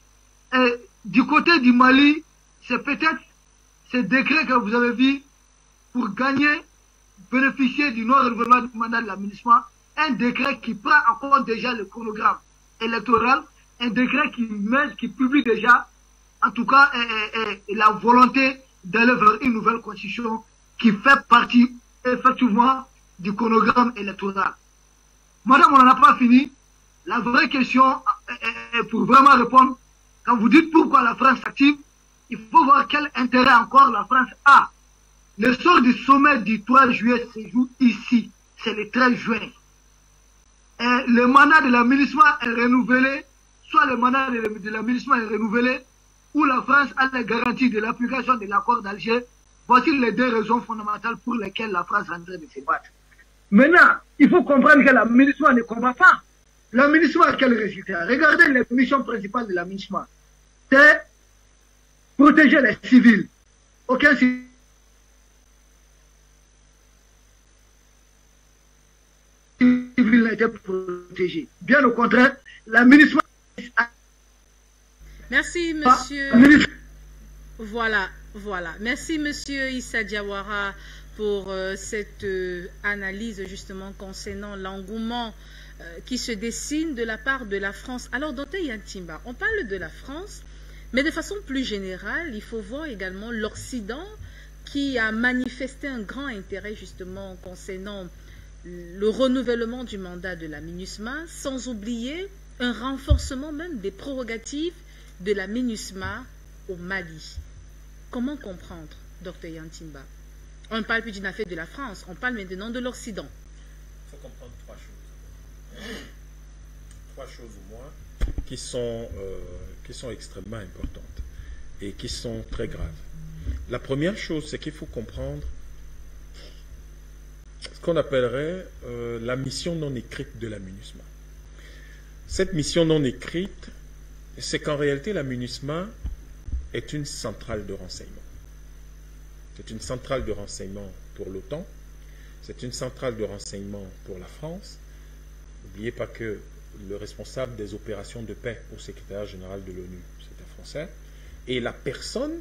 du côté du Mali, c'est peut-être ce décret que vous avez vu pour gagner, bénéficier du non-renouvellement du mandat de l'aménagement, un décret qui prend en compte déjà le chronogramme électoral, un décret qui publie déjà, en tout cas, la volonté d'aller vers une nouvelle constitution qui fait partie effectivement du chronogramme électoral. Madame, on n'en a pas fini. La vraie question, pour vraiment répondre, quand vous dites pourquoi la France s'active, il faut voir quel intérêt encore la France a. Le sort du sommet du 3 juillet se joue ici, c'est le 13 juin. Et le mandat de l'aménagement est renouvelé, soit le mandat de l'aménagement est renouvelé, ou la France a la garantie de l'application de l'accord d'Alger. Voici les deux raisons fondamentales pour lesquelles la France est en train de se battre. Maintenant, il faut comprendre que l'aménagement ne combat pas. L'aménagement a quel résultat? Regardez les missions principales de l'aménagement. C'est protéger les civils. Aucun civil n'a été protégé. Bien au contraire, l'aménagement... Merci, monsieur. Voilà. Merci, monsieur Issa Diawara, pour cette analyse justement concernant l'engouement qui se dessine de la part de la France. Alors, Dr Yantimba, on parle de la France, mais de façon plus générale, il faut voir également l'Occident qui a manifesté un grand intérêt justement concernant le renouvellement du mandat de la MINUSMA, sans oublier un renforcement même des prérogatives de la MINUSMA au Mali. Comment comprendre, Dr Yantimba? On ne parle plus d'une affaire de la France, on parle maintenant de l'Occident. Il faut comprendre trois choses. Trois choses au moins qui sont extrêmement importantes et qui sont très graves. La première chose, c'est qu'il faut comprendre ce qu'on appellerait la mission non écrite de la MINUSMA. Cette mission non écrite, c'est qu'en réalité, la MINUSMA est une centrale de renseignement. C'est une centrale de renseignement pour l'OTAN, c'est une centrale de renseignement pour la France. N'oubliez pas que le responsable des opérations de paix au secrétariat général de l'ONU, c'est un Français, et la personne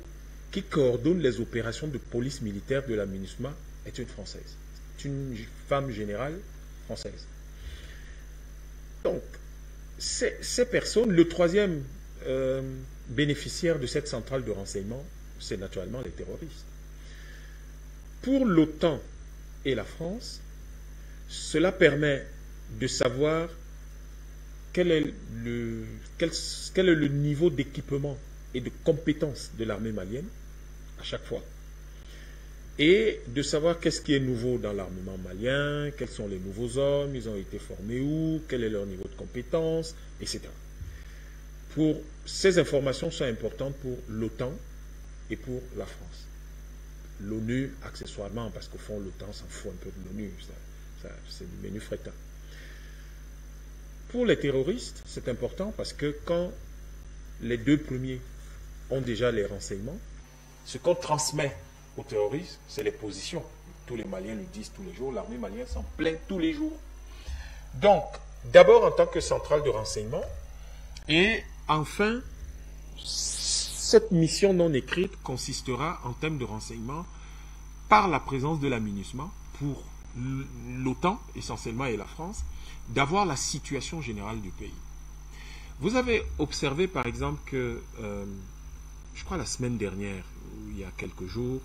qui coordonne les opérations de police militaire de la MINUSMA est une Française. C'est une femme générale française. Donc, ces personnes, le troisième bénéficiaire de cette centrale de renseignement, c'est naturellement les terroristes. Pour l'OTAN et la France, cela permet de savoir quel est le niveau d'équipement et de compétence de l'armée malienne à chaque fois, et de savoir qu'est-ce qui est nouveau dans l'armement malien, quels sont les nouveaux hommes, ils ont été formés où, quel est leur niveau de compétence, etc. Ces informations sont importantes pour l'OTAN et pour la France. L'ONU, accessoirement, parce qu'au fond, l'OTAN s'en fout un peu de l'ONU, c'est du menu frétin. Pour les terroristes, c'est important parce que quand les deux premiers ont déjà les renseignements, ce qu'on transmet aux terroristes, c'est les positions. Tous les Maliens le disent tous les jours, l'armée malienne s'en plaint tous les jours. Donc, d'abord en tant que centrale de renseignement, et enfin, cette mission non écrite consistera en termes de renseignement par la présence de la MINUSMA pour l'OTAN essentiellement et la France, d'avoir la situation générale du pays. Vous avez observé par exemple que, je crois la semaine dernière, ou il y a quelques jours,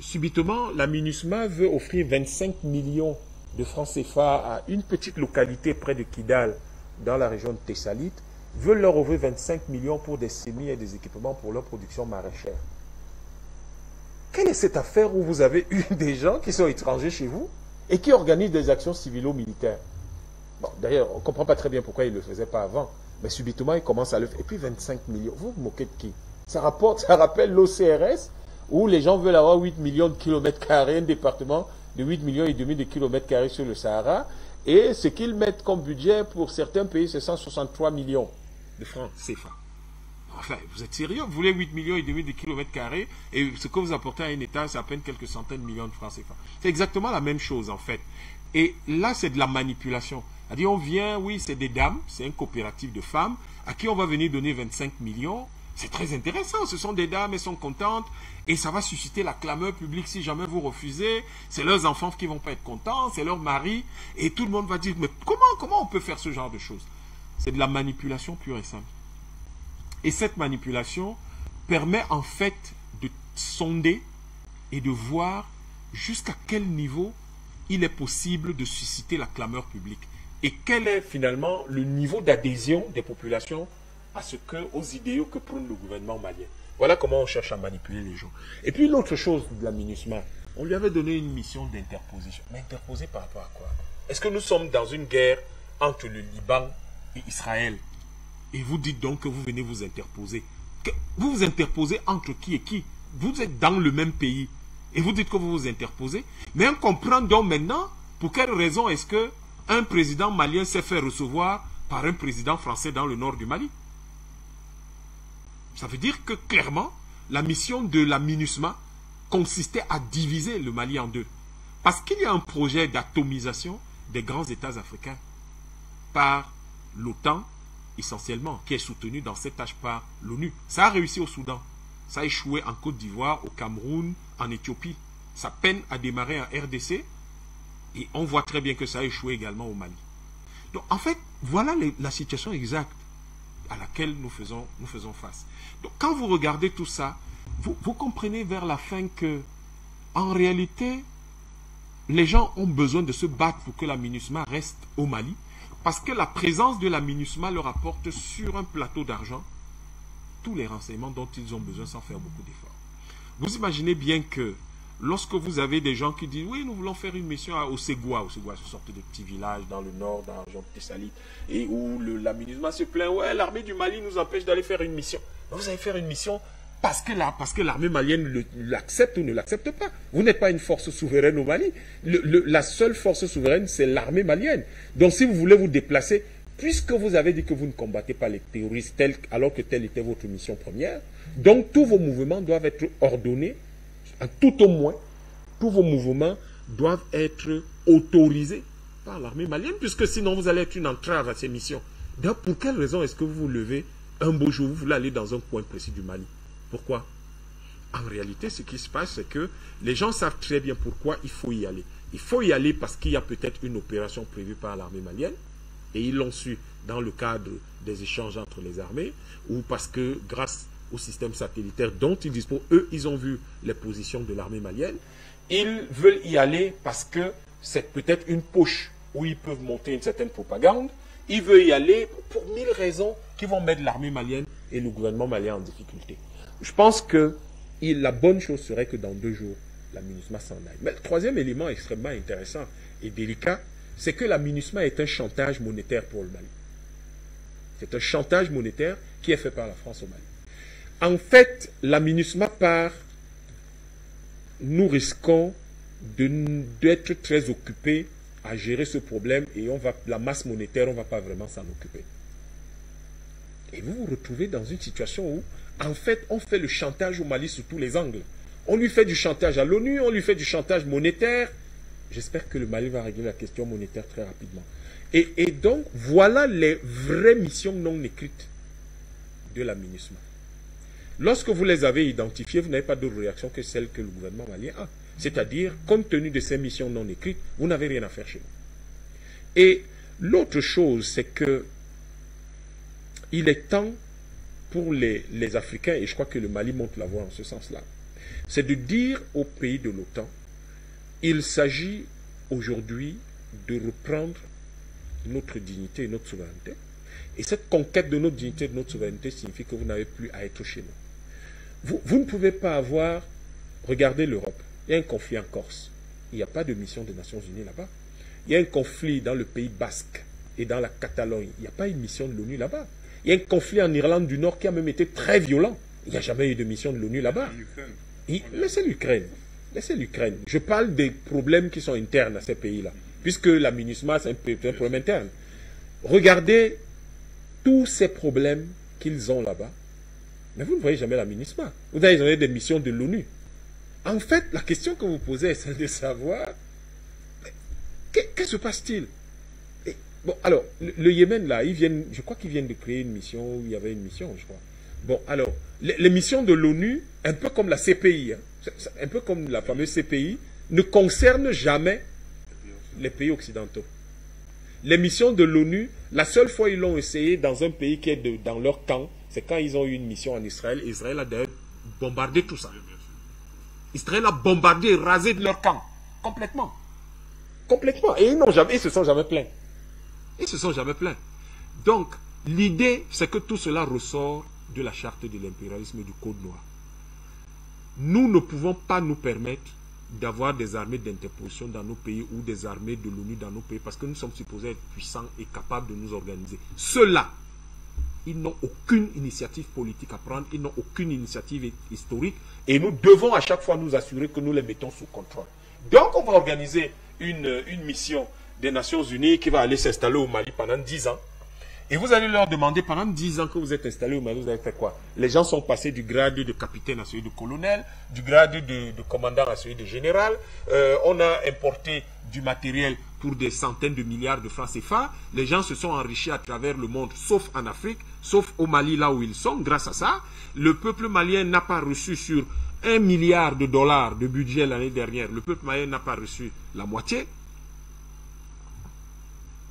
subitement la MINUSMA veut offrir 25 millions de francs CFA à une petite localité près de Kidal, dans la région de Thessalite, veulent leur offrir 25 millions pour des semis et des équipements pour leur production maraîchère. Quelle est cette affaire où vous avez eu des gens qui sont étrangers chez vous et qui organisent des actions civilo-militaires? Bon, d'ailleurs, on ne comprend pas très bien pourquoi ils ne le faisaient pas avant, mais subitement, ils commencent à le faire. Et puis 25 millions, vous vous moquez de qui? Ça rappelle l'OCRS, où les gens veulent avoir 8 millions de kilomètres carrés, un département de 8 millions et demi de kilomètres carrés sur le Sahara, et ce qu'ils mettent comme budget pour certains pays, c'est 163 millions de francs CFA. Enfin, vous êtes sérieux? Vous voulez 8 millions et demi de kilomètres carrés, et ce que vous apportez à un État, c'est à peine quelques centaines de millions de francs CFA. C'est exactement la même chose, en fait. Et là, c'est de la manipulation. C'est-à-dire, on vient, oui, c'est des dames, c'est une coopérative de femmes, à qui on va venir donner 25 millions. C'est très intéressant, ce sont des dames, elles sont contentes, et ça va susciter la clameur publique si jamais vous refusez. C'est leurs enfants qui vont pas être contents, c'est leur mari, et tout le monde va dire, mais comment on peut faire ce genre de choses? C'est de la manipulation pure et simple. Et cette manipulation permet en fait de sonder et de voir jusqu'à quel niveau il est possible de susciter la clameur publique. Et quel est finalement le niveau d'adhésion des populations aux idéaux que prône le gouvernement malien. Voilà comment on cherche à manipuler les gens. Et puis l'autre chose de la MINUSMA, on lui avait donné une mission d'interposition. Mais interposer par rapport à quoi? Est-ce que nous sommes dans une guerre entre le Liban et Israël? Et vous dites donc que vous venez vous interposer. Vous vous interposez entre qui et qui? Vous êtes dans le même pays. Et vous dites que vous vous interposez. Mais on comprend donc maintenant pour quelle raison est-ce que un président malien s'est fait recevoir par un président français dans le nord du Mali. Ça veut dire que clairement, la mission de la MINUSMA consistait à diviser le Mali en deux. Parce qu'il y a un projet d'atomisation des grands États africains par l'OTAN, essentiellement, qui est soutenu dans cette tâche par l'ONU. Ça a réussi au Soudan. Ça a échoué en Côte d'Ivoire, au Cameroun, en Éthiopie. Ça peine à démarrer en RDC. Et on voit très bien que ça a échoué également au Mali. Donc, en fait, voilà la situation exacte à laquelle nous faisons face. Donc, quand vous regardez tout ça, vous comprenez vers la fin que, en réalité, les gens ont besoin de se battre pour que la MINUSMA reste au Mali, parce que la présence de la MINUSMA leur apporte sur un plateau d'argent tous les renseignements dont ils ont besoin sans faire beaucoup d'efforts. Vous imaginez bien que lorsque vous avez des gens qui disent « Oui, nous voulons faire une mission à Osegua », Osegua, ce sorte de petit village dans le nord, dans la région de Tessalit, et où la MINUSMA se plaint « Ouais, l'armée du Mali nous empêche d'aller faire une mission. » Vous allez faire une mission parce que l'armée malienne l'accepte ou ne l'accepte pas. Vous n'êtes pas une force souveraine au Mali. La seule force souveraine, c'est l'armée malienne. Donc si vous voulez vous déplacer, puisque vous avez dit que vous ne combattez pas les terroristes alors que telle était votre mission première, donc tous vos mouvements doivent être ordonnés, tout au moins, tous vos mouvements doivent être autorisés par l'armée malienne, puisque sinon vous allez être une entrave à ces missions. Donc pour quelle raison est-ce que vous vous levez un beau jour, vous voulez aller dans un coin précis du Mali? Pourquoi? En réalité, ce qui se passe, c'est que les gens savent très bien pourquoi il faut y aller. Il faut y aller parce qu'il y a peut-être une opération prévue par l'armée malienne, et ils l'ont su dans le cadre des échanges entre les armées, ou parce que grâce au système satellitaire dont ils disposent, eux, ils ont vu les positions de l'armée malienne. Ils veulent y aller parce que c'est peut-être une poche où ils peuvent monter une certaine propagande. Ils veulent y aller pour 1000 raisons qui vont mettre l'armée malienne et le gouvernement malien en difficulté. Je pense que la bonne chose serait que dans 2 jours, la MINUSMA s'en aille. Mais le troisième élément extrêmement intéressant et délicat, c'est que la MINUSMA est un chantage monétaire pour le Mali. C'est un chantage monétaire qui est fait par la France au Mali. En fait, la MINUSMA part, nous risquons d'être très occupés à gérer ce problème et la masse monétaire, on ne va pas vraiment s'en occuper. Et vous vous retrouvez dans une situation où, en fait, on fait le chantage au Mali sous tous les angles. On lui fait du chantage à l'ONU, on lui fait du chantage monétaire. J'espère que le Mali va régler la question monétaire très rapidement. Et donc, voilà les vraies missions non écrites de la MINUSMA. Lorsque vous les avez identifiées, vous n'avez pas d'autre réaction que celle que le gouvernement malien a. C'est-à-dire, compte tenu de ces missions non écrites, vous n'avez rien à faire chez nous. Et l'autre chose, c'est que il est temps pour les Africains, et je crois que le Mali montre la voie en ce sens-là, c'est de dire aux pays de l'OTAN, il s'agit aujourd'hui de reprendre notre dignité et notre souveraineté. Et cette conquête de notre dignité et de notre souveraineté signifie que vous n'avez plus à être chez nous. Vous ne pouvez pas avoir... Regardez l'Europe. Il y a un conflit en Corse. Il n'y a pas de mission des Nations Unies là-bas. Il y a un conflit dans le Pays Basque et dans la Catalogne. Il n'y a pas une mission de l'ONU là-bas. Il y a un conflit en Irlande du Nord qui a même été très violent. Il n'y a jamais eu de mission de l'ONU là-bas. Laissez l'Ukraine. Laissez l'Ukraine. Je parle des problèmes qui sont internes à ces pays-là. Puisque la MINUSMA, c'est un problème interne. Regardez tous ces problèmes qu'ils ont là-bas. Mais vous ne voyez jamais la MINUSMA. Vous n'avez jamais des missions de l'ONU. En fait, la question que vous posez, c'est de savoir Que se passe-t-il? Bon, alors, le Yémen, là, je crois qu'ils viennent de créer une mission, il y avait une mission, je crois. Bon, alors, les missions de l'ONU, un peu comme la CPI, hein, un peu comme la fameuse CPI, ne concernent jamais les pays occidentaux. Les missions de l'ONU, la seule fois ils l'ont essayé dans un pays qui est dans leur camp, c'est quand ils ont eu une mission en Israël. Israël a d'ailleurs bombardé tout ça. Israël a bombardé, rasé de leur camp. Complètement. Complètement. Et ils se sont jamais plaints. Ils se sont jamais plaints. Donc, l'idée, c'est que tout cela ressort de la charte de l'impérialisme et du Code noir. Nous ne pouvons pas nous permettre d'avoir des armées d'interposition dans nos pays ou des armées de l'ONU dans nos pays parce que nous sommes supposés être puissants et capables de nous organiser. Ceux-là, ils n'ont aucune initiative politique à prendre, ils n'ont aucune initiative historique et nous devons à chaque fois nous assurer que nous les mettons sous contrôle. Donc on va organiser une mission des Nations Unies qui va aller s'installer au Mali pendant 10 ans. Et vous allez leur demander, pendant 10 ans que vous êtes installés au Mali, vous avez fait quoi? Les gens sont passés du grade de capitaine à celui de colonel, du grade de commandant à celui de général. On a importé du matériel pour des centaines de milliards de francs CFA. Les gens se sont enrichis à travers le monde, sauf en Afrique, sauf au Mali, là où ils sont. Grâce à ça, le peuple malien n'a pas reçu sur 1 milliard de dollars de budget l'année dernière. Le peuple malien n'a pas reçu la moitié.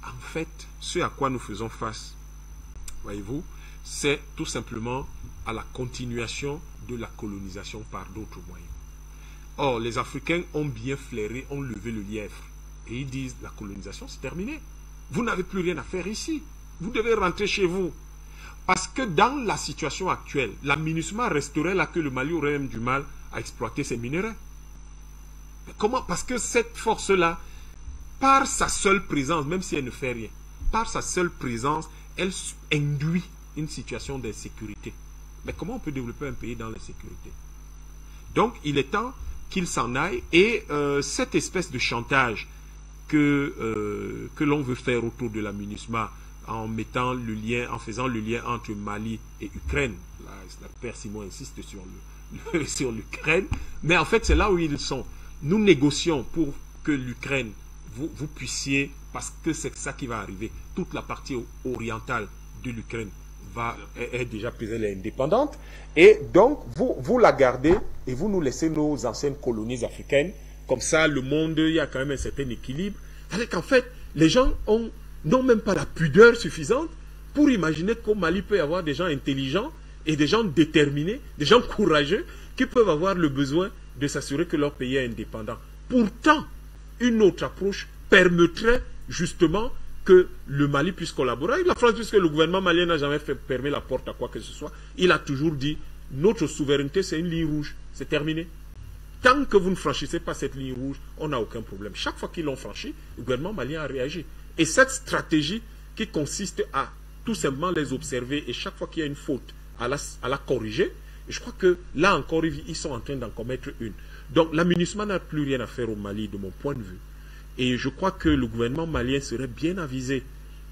En fait, ce à quoi nous faisons face, voyez-vous, c'est tout simplement à la continuation de la colonisation par d'autres moyens. Or, les Africains ont bien flairé, ont levé le lièvre. Et ils disent, la colonisation, c'est terminé. Vous n'avez plus rien à faire ici. Vous devez rentrer chez vous. Parce que dans la situation actuelle, la MINUSMA resterait là que le Mali aurait même du mal à exploiter ses minéraux. Mais comment? Parce que cette force-là, par sa seule présence, même si elle ne fait rien, par sa seule présence, elle induit une situation d'insécurité. Mais comment on peut développer un pays dans l'insécurité? Donc, il est temps qu'il s'en aille. Et cette espèce de chantage que l'on veut faire autour de la MINUSMA, en mettant le lien, en faisant le lien entre Mali et Ukraine, là, le père Simon insiste sur l'Ukraine, mais en fait, c'est là où ils sont. Nous négocions pour que l'Ukraine vous puissiez, parce que c'est ça qui va arriver, toute la partie orientale de l'Ukraine est déjà présente, elle est indépendante, et donc vous la gardez et vous nous laissez nos anciennes colonies africaines, comme ça le monde, il y a quand même un certain équilibre. C'est-à-dire qu'en fait, les gens n'ont même pas la pudeur suffisante pour imaginer qu'au Mali peut y avoir des gens intelligents et des gens déterminés, des gens courageux, qui peuvent avoir le besoin de s'assurer que leur pays est indépendant. Pourtant, une autre approche permettrait justement que le Mali puisse collaborer avec la France, puisque le gouvernement malien n'a jamais fermé la porte à quoi que ce soit. Il a toujours dit, notre souveraineté, c'est une ligne rouge, c'est terminé. Tant que vous ne franchissez pas cette ligne rouge, on n'a aucun problème. Chaque fois qu'ils l'ont franchi, le gouvernement malien a réagi. Et cette stratégie qui consiste à tout simplement les observer et chaque fois qu'il y a une faute, à la corriger, je crois que là encore, ils sont en train d'en commettre une. Donc la MINUSMA n'a plus rien à faire au Mali de mon point de vue. Et je crois que le gouvernement malien serait bien avisé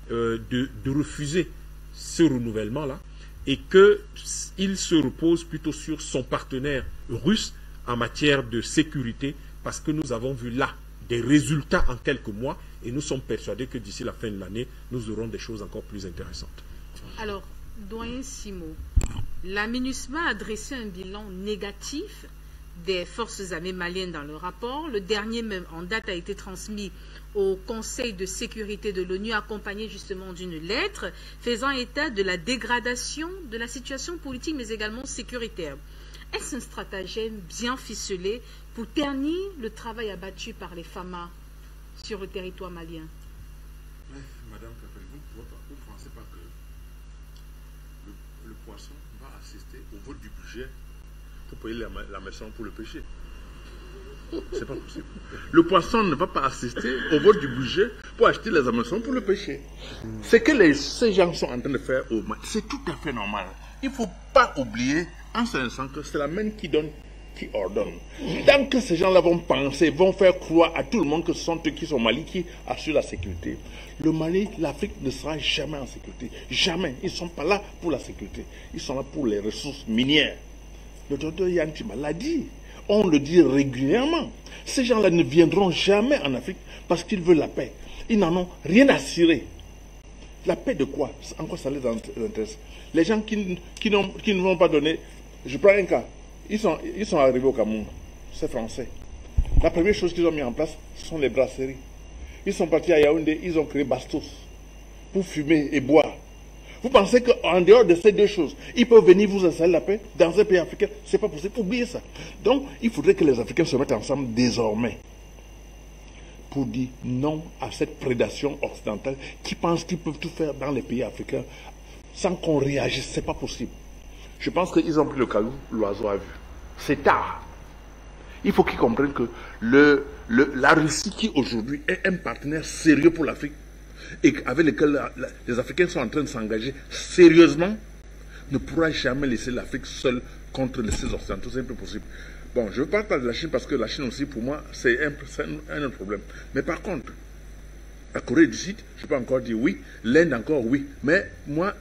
de refuser ce renouvellement-là et qu'il se repose plutôt sur son partenaire russe en matière de sécurité, parce que nous avons vu là des résultats en quelques mois et nous sommes persuadés que d'ici la fin de l'année, nous aurons des choses encore plus intéressantes. Alors, doyen Simo, la MINUSMA a dressé un bilan négatif des forces armées maliennes dans le rapport. Le dernier même en date a été transmis au Conseil de sécurité de l'ONU, accompagné justement d'une lettre faisant état de la dégradation de la situation politique mais également sécuritaire. Est-ce un stratagème bien ficelé pour ternir le travail abattu par les FAMA sur le territoire malien? Madame Capel, vous ne pensez pas que le poisson va assister au vote du budget pour payer la maison pour le pêcher? C'est pas possible. Le poisson ne va pas assister au vote du budget pour acheter les hameçons pour le pêcher. Ce que ces gens sont en train de faire au Mali, c'est tout à fait normal. Il ne faut pas oublier en ce sens que c'est la main qui donne, qui ordonne. Tant que ces gens-là vont penser, vont faire croire à tout le monde que ce sont eux qui sont au Mali qui assurent la sécurité, le Mali, l'Afrique ne sera jamais en sécurité. Jamais. Ils ne sont pas là pour la sécurité. Ils sont là pour les ressources minières. Le docteur Yantima l'a dit. on le dit régulièrement. Ces gens-là ne viendront jamais en Afrique parce qu'ils veulent la paix. Ils n'en ont rien à cirer. La paix de quoi? En quoi ça les intéresse? Les gens qui ne vont pas donner... Je prends un cas. Ils sont arrivés au Cameroun. C'est français. La première chose qu'ils ont mis en place, ce sont les brasseries. Ils sont partis à Yaoundé, ils ont créé Bastos pour fumer et boire. Vous pensez qu'en dehors de ces deux choses, ils peuvent venir vous installer la paix dans un pays africain? C'est pas possible. Oubliez ça. Donc, il faudrait que les Africains se mettent ensemble désormais pour dire non à cette prédation occidentale qui pense qu'ils peuvent tout faire dans les pays africains sans qu'on réagisse. C'est pas possible. Je pense qu'ils ont pris le caillou, l'oiseau a vu. C'est tard. Il faut qu'ils comprennent que la Russie, qui aujourd'hui est un partenaire sérieux pour l'Afrique, et avec lequel les Africains sont en train de s'engager sérieusement, ne pourra jamais laisser l'Afrique seule contre les occidentaux. C'est impossible. Bon, je ne veux pas parler de la Chine parce que la Chine aussi, pour moi, c'est un autre problème. Mais par contre, la Corée du Sud, je peux encore dire oui, l'Inde encore oui, mais moi,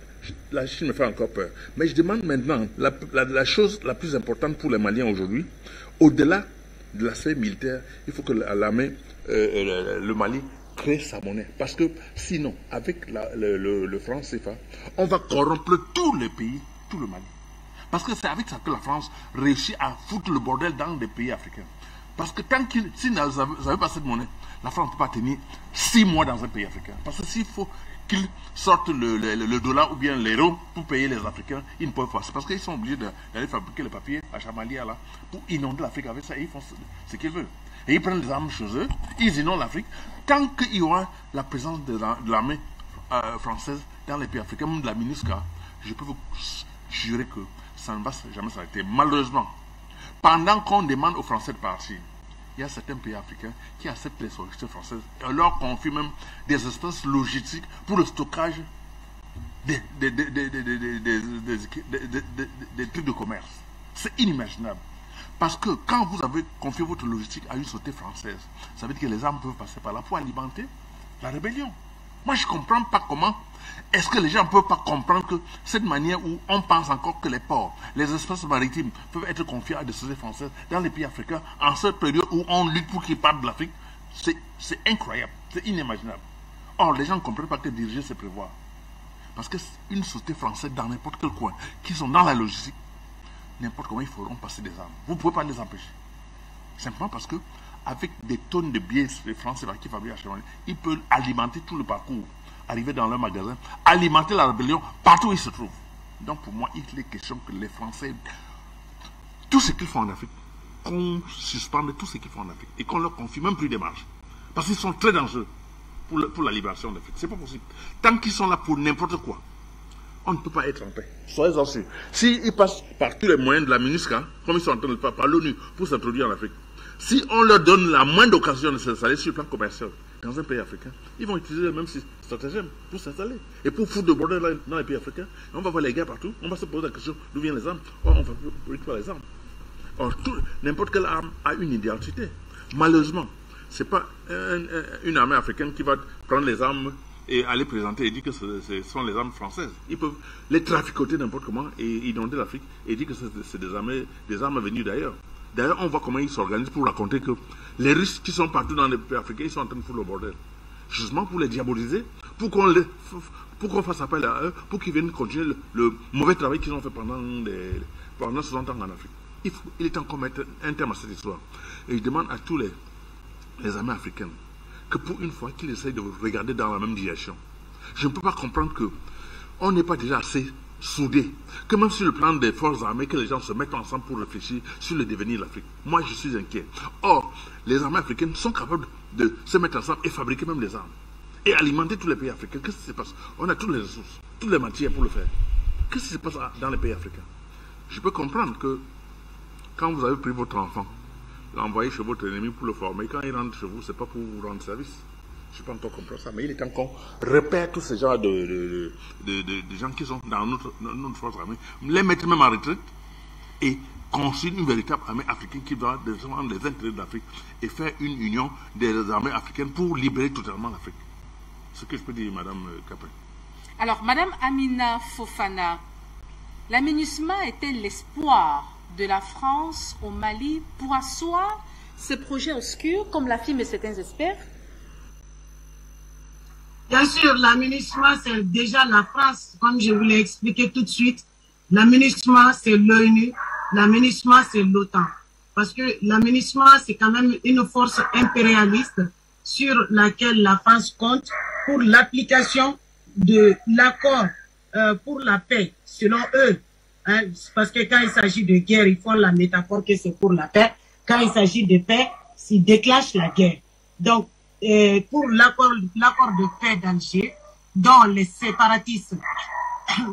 la Chine me fait encore peur. Mais je demande maintenant, la chose la plus importante pour les Maliens aujourd'hui, au-delà de l'aspect militaire, il faut que l'armée, le Mali, crée sa monnaie. Parce que sinon, avec le franc CFA, on va corrompre tous les pays, tout le Mali. Parce que c'est avec ça que la France réussit à foutre le bordel dans les pays africains. Parce que tant qu'ils n'avaient pas cette monnaie, la France ne peut pas tenir 6 mois dans un pays africain. Parce que s'il faut qu'ils sortent le dollar ou bien l'euro pour payer les Africains, ils ne peuvent pas. C'est parce qu'ils sont obligés d'aller fabriquer le papier à Chamalia là, pour inonder l'Afrique avec ça, et ils font ce qu'ils veulent. Et ils prennent les armes chez eux, ils inondent l'Afrique. Tant qu'il y aura la présence de l'armée française dans les pays africains, même de la MINUSCA, je peux vous jurer que ça ne va jamais s'arrêter. Malheureusement, pendant qu'on demande aux Français de partir, il y a certains pays africains qui acceptent les sollicitations françaises et leur confient même des espaces logistiques pour le stockage des trucs de commerce. C'est inimaginable. Parce que quand vous avez confié votre logistique à une société française, ça veut dire que les armes peuvent passer par là pour alimenter la rébellion. Moi, je ne comprends pas comment est-ce que les gens ne peuvent pas comprendre que cette manière où on pense encore que les ports, les espaces maritimes peuvent être confiés à des sociétés françaises dans les pays africains en cette période où on lutte pour qu'ils partent de l'Afrique, c'est incroyable, c'est inimaginable. Or, les gens ne comprennent pas que diriger, c'est prévoir. Parce qu'une société française dans n'importe quel coin, qui sont dans la logistique, n'importe comment ils feront passer des armes. Vous ne pouvez pas les empêcher. Simplement parce que avec des tonnes de billets, les Français qui fabriquent à Chamalia, ils peuvent alimenter tout le parcours, arriver dans leur magasin, alimenter la rébellion partout où ils se trouvent. Donc pour moi, il est question que les Français, tout ce qu'ils font en Afrique, qu'on suspende tout ce qu'ils font en Afrique et qu'on leur confie même plus des marges. Parce qu'ils sont très dangereux pour la libération de l'Afrique. C'est pas possible. Tant qu'ils sont là pour n'importe quoi, on ne peut pas être en paix. Soyez-en sûrs. S'ils passent par tous les moyens de la MINUSCA, comme ils sont en train de le faire par l'ONU pour s'introduire en Afrique, si on leur donne la moindre occasion de s'installer sur le plan commercial dans un pays africain, ils vont utiliser le même stratagème pour s'installer. Et pour foutre de bordel dans les pays africains, on va voir les gars partout, on va se poser la question d'où viennent les armes. Or, on ne fabrique pas les armes. Or, n'importe quelle arme a une identité. Malheureusement, ce n'est pas une armée africaine qui va prendre les armes et aller présenter et dire que ce sont les armes françaises. Ils peuvent les traficoter n'importe comment et inonder l'Afrique et dire que c'est des armes venues d'ailleurs. D'ailleurs, on voit comment ils s'organisent pour raconter que les Russes qui sont partout dans les pays africains, ils sont en train de foutre le bordel. Justement pour les diaboliser, pour qu'on fasse appel à eux, pour qu'ils viennent continuer le mauvais travail qu'ils ont fait pendant 60 ans en Afrique. Il est temps qu'on mette un terme à cette histoire. Et je demande à tous les armées africaines que pour une fois qu'ils essayent de regarder dans la même direction. Je ne peux pas comprendre qu'on n'est pas déjà assez soudés, que même sur le plan des forces armées, que les gens se mettent ensemble pour réfléchir sur le devenir de l'Afrique. Moi, je suis inquiet. Or, les armées africaines sont capables de se mettre ensemble et fabriquer même des armes. Et alimenter tous les pays africains. Qu'est-ce qui se passe? On a toutes les ressources, toutes les matières pour le faire. Qu'est-ce qui se passe dans les pays africains? Je peux comprendre que quand vous avez pris votre enfant, l'envoyer chez votre ennemi pour le former, quand il rentre chez vous, ce n'est pas pour vous rendre service. Je ne sais pas encore comprendre ça, mais il est temps qu'on repère tous ces genres de gens qui sont dans notre force armée, les mettre même en retraite et construire une véritable armée africaine qui doit défendre les intérêts de l'Afrique et faire une union des armées africaines pour libérer totalement l'Afrique. Ce que je peux dire, Madame Capet. Alors, Madame Amina Fofana, la MINUSMA était l'espoir de la France au Mali pour asseoir ce projet obscur, comme l'affirment certains experts? Bien sûr, la MINUSMA, c'est déjà la France, comme je vous l'ai expliqué tout de suite. La MINUSMA, c'est l'ONU. La MINUSMA, c'est l'OTAN. Parce que la MINUSMA, c'est quand même une force impérialiste sur laquelle la France compte pour l'application de l'accord pour la paix, selon eux. Hein, parce que quand il s'agit de guerre, ils font la métaphore que c'est pour la paix. Quand il s'agit de paix, ils déclenchent la guerre. Donc, pour l'accord de paix d'Alger, dont les séparatistes,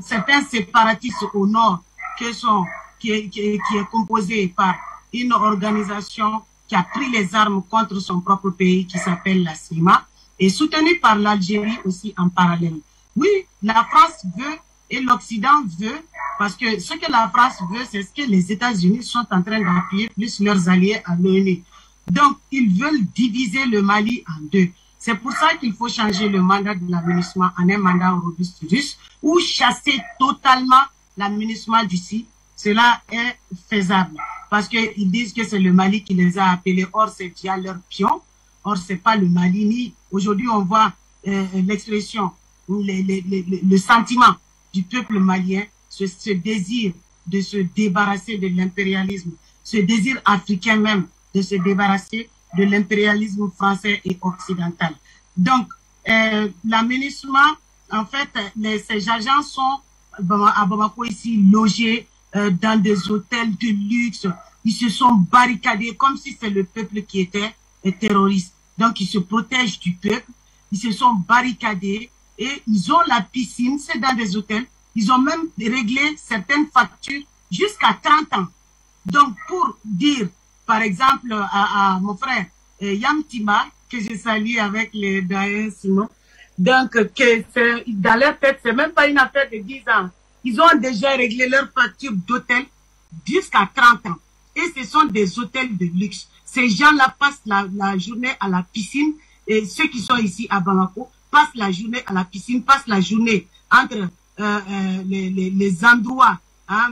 certains séparatistes au nord, qui est composé par une organisation qui a pris les armes contre son propre pays, qui s'appelle la CIMA, et soutenue par l'Algérie aussi en parallèle. Oui, la France veut et l'Occident veut, parce que ce que la France veut, c'est ce que les États-Unis sont en train d'appuyer, plus leurs alliés à l'ONU. Donc, ils veulent diviser le Mali en deux. C'est pour ça qu'il faut changer le mandat de la MINUSMA en un mandat robuste russe ou chasser totalement la MINUSMA d'ici. Cela est faisable parce qu'ils disent que c'est le Mali qui les a appelés. Or, c'est déjà leur pion. Or, c'est pas le Mali ni. Aujourd'hui, on voit l'expression, le sentiment du peuple malien, ce désir de se débarrasser de l'impérialisme, ce désir africain même de se débarrasser de l'impérialisme français et occidental. Donc, la MINUSMA, en fait, ces agents sont à Bamako ici logés dans des hôtels de luxe. Ils se sont barricadés comme si c'est le peuple qui était terroriste. Donc, ils se protègent du peuple. Ils se sont barricadés et ils ont la piscine, c'est dans des hôtels. Ils ont même réglé certaines factures jusqu'à 30 ans. Donc, pour dire, par exemple, à mon frère Yamtima, que je salue avec les doyens Simon, donc, que dans leur tête, c'est même pas une affaire de 10 ans. Ils ont déjà réglé leur facture d'hôtel jusqu'à 30 ans. Et ce sont des hôtels de luxe. Ces gens-là passent la journée à la piscine. Et ceux qui sont ici à Bamako passent la journée à la piscine, passent la journée entre les endroits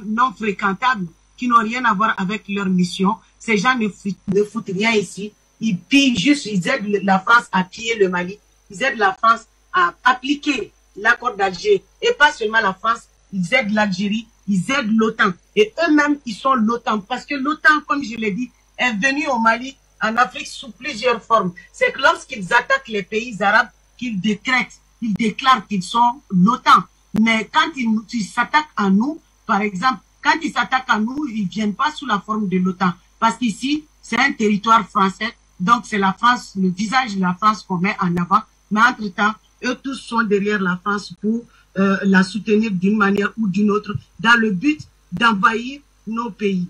non fréquentables qui n'ont rien à voir avec leur mission. Ces gens ne foutent rien ici. Ils pillent juste, ils aident la France à piller le Mali. Ils aident la France à appliquer l'accord d'Alger. Et pas seulement la France, ils aident l'Algérie, ils aident l'OTAN. Et eux-mêmes, ils sont l'OTAN. Parce que l'OTAN, comme je l'ai dit, est venue au Mali, en Afrique, sous plusieurs formes. C'est que lorsqu'ils attaquent les pays arabes, qu'ils décrètent, ils déclarent qu'ils sont l'OTAN. Mais quand ils s'attaquent à nous, par exemple, quand ils s'attaquent à nous, ils ne viennent pas sous la forme de l'OTAN. Parce qu'ici, c'est un territoire français. Donc, c'est la France, le visage de la France qu'on met en avant. Mais entre-temps, eux tous sont derrière la France pour la soutenir d'une manière ou d'une autre dans le but d'envahir nos pays.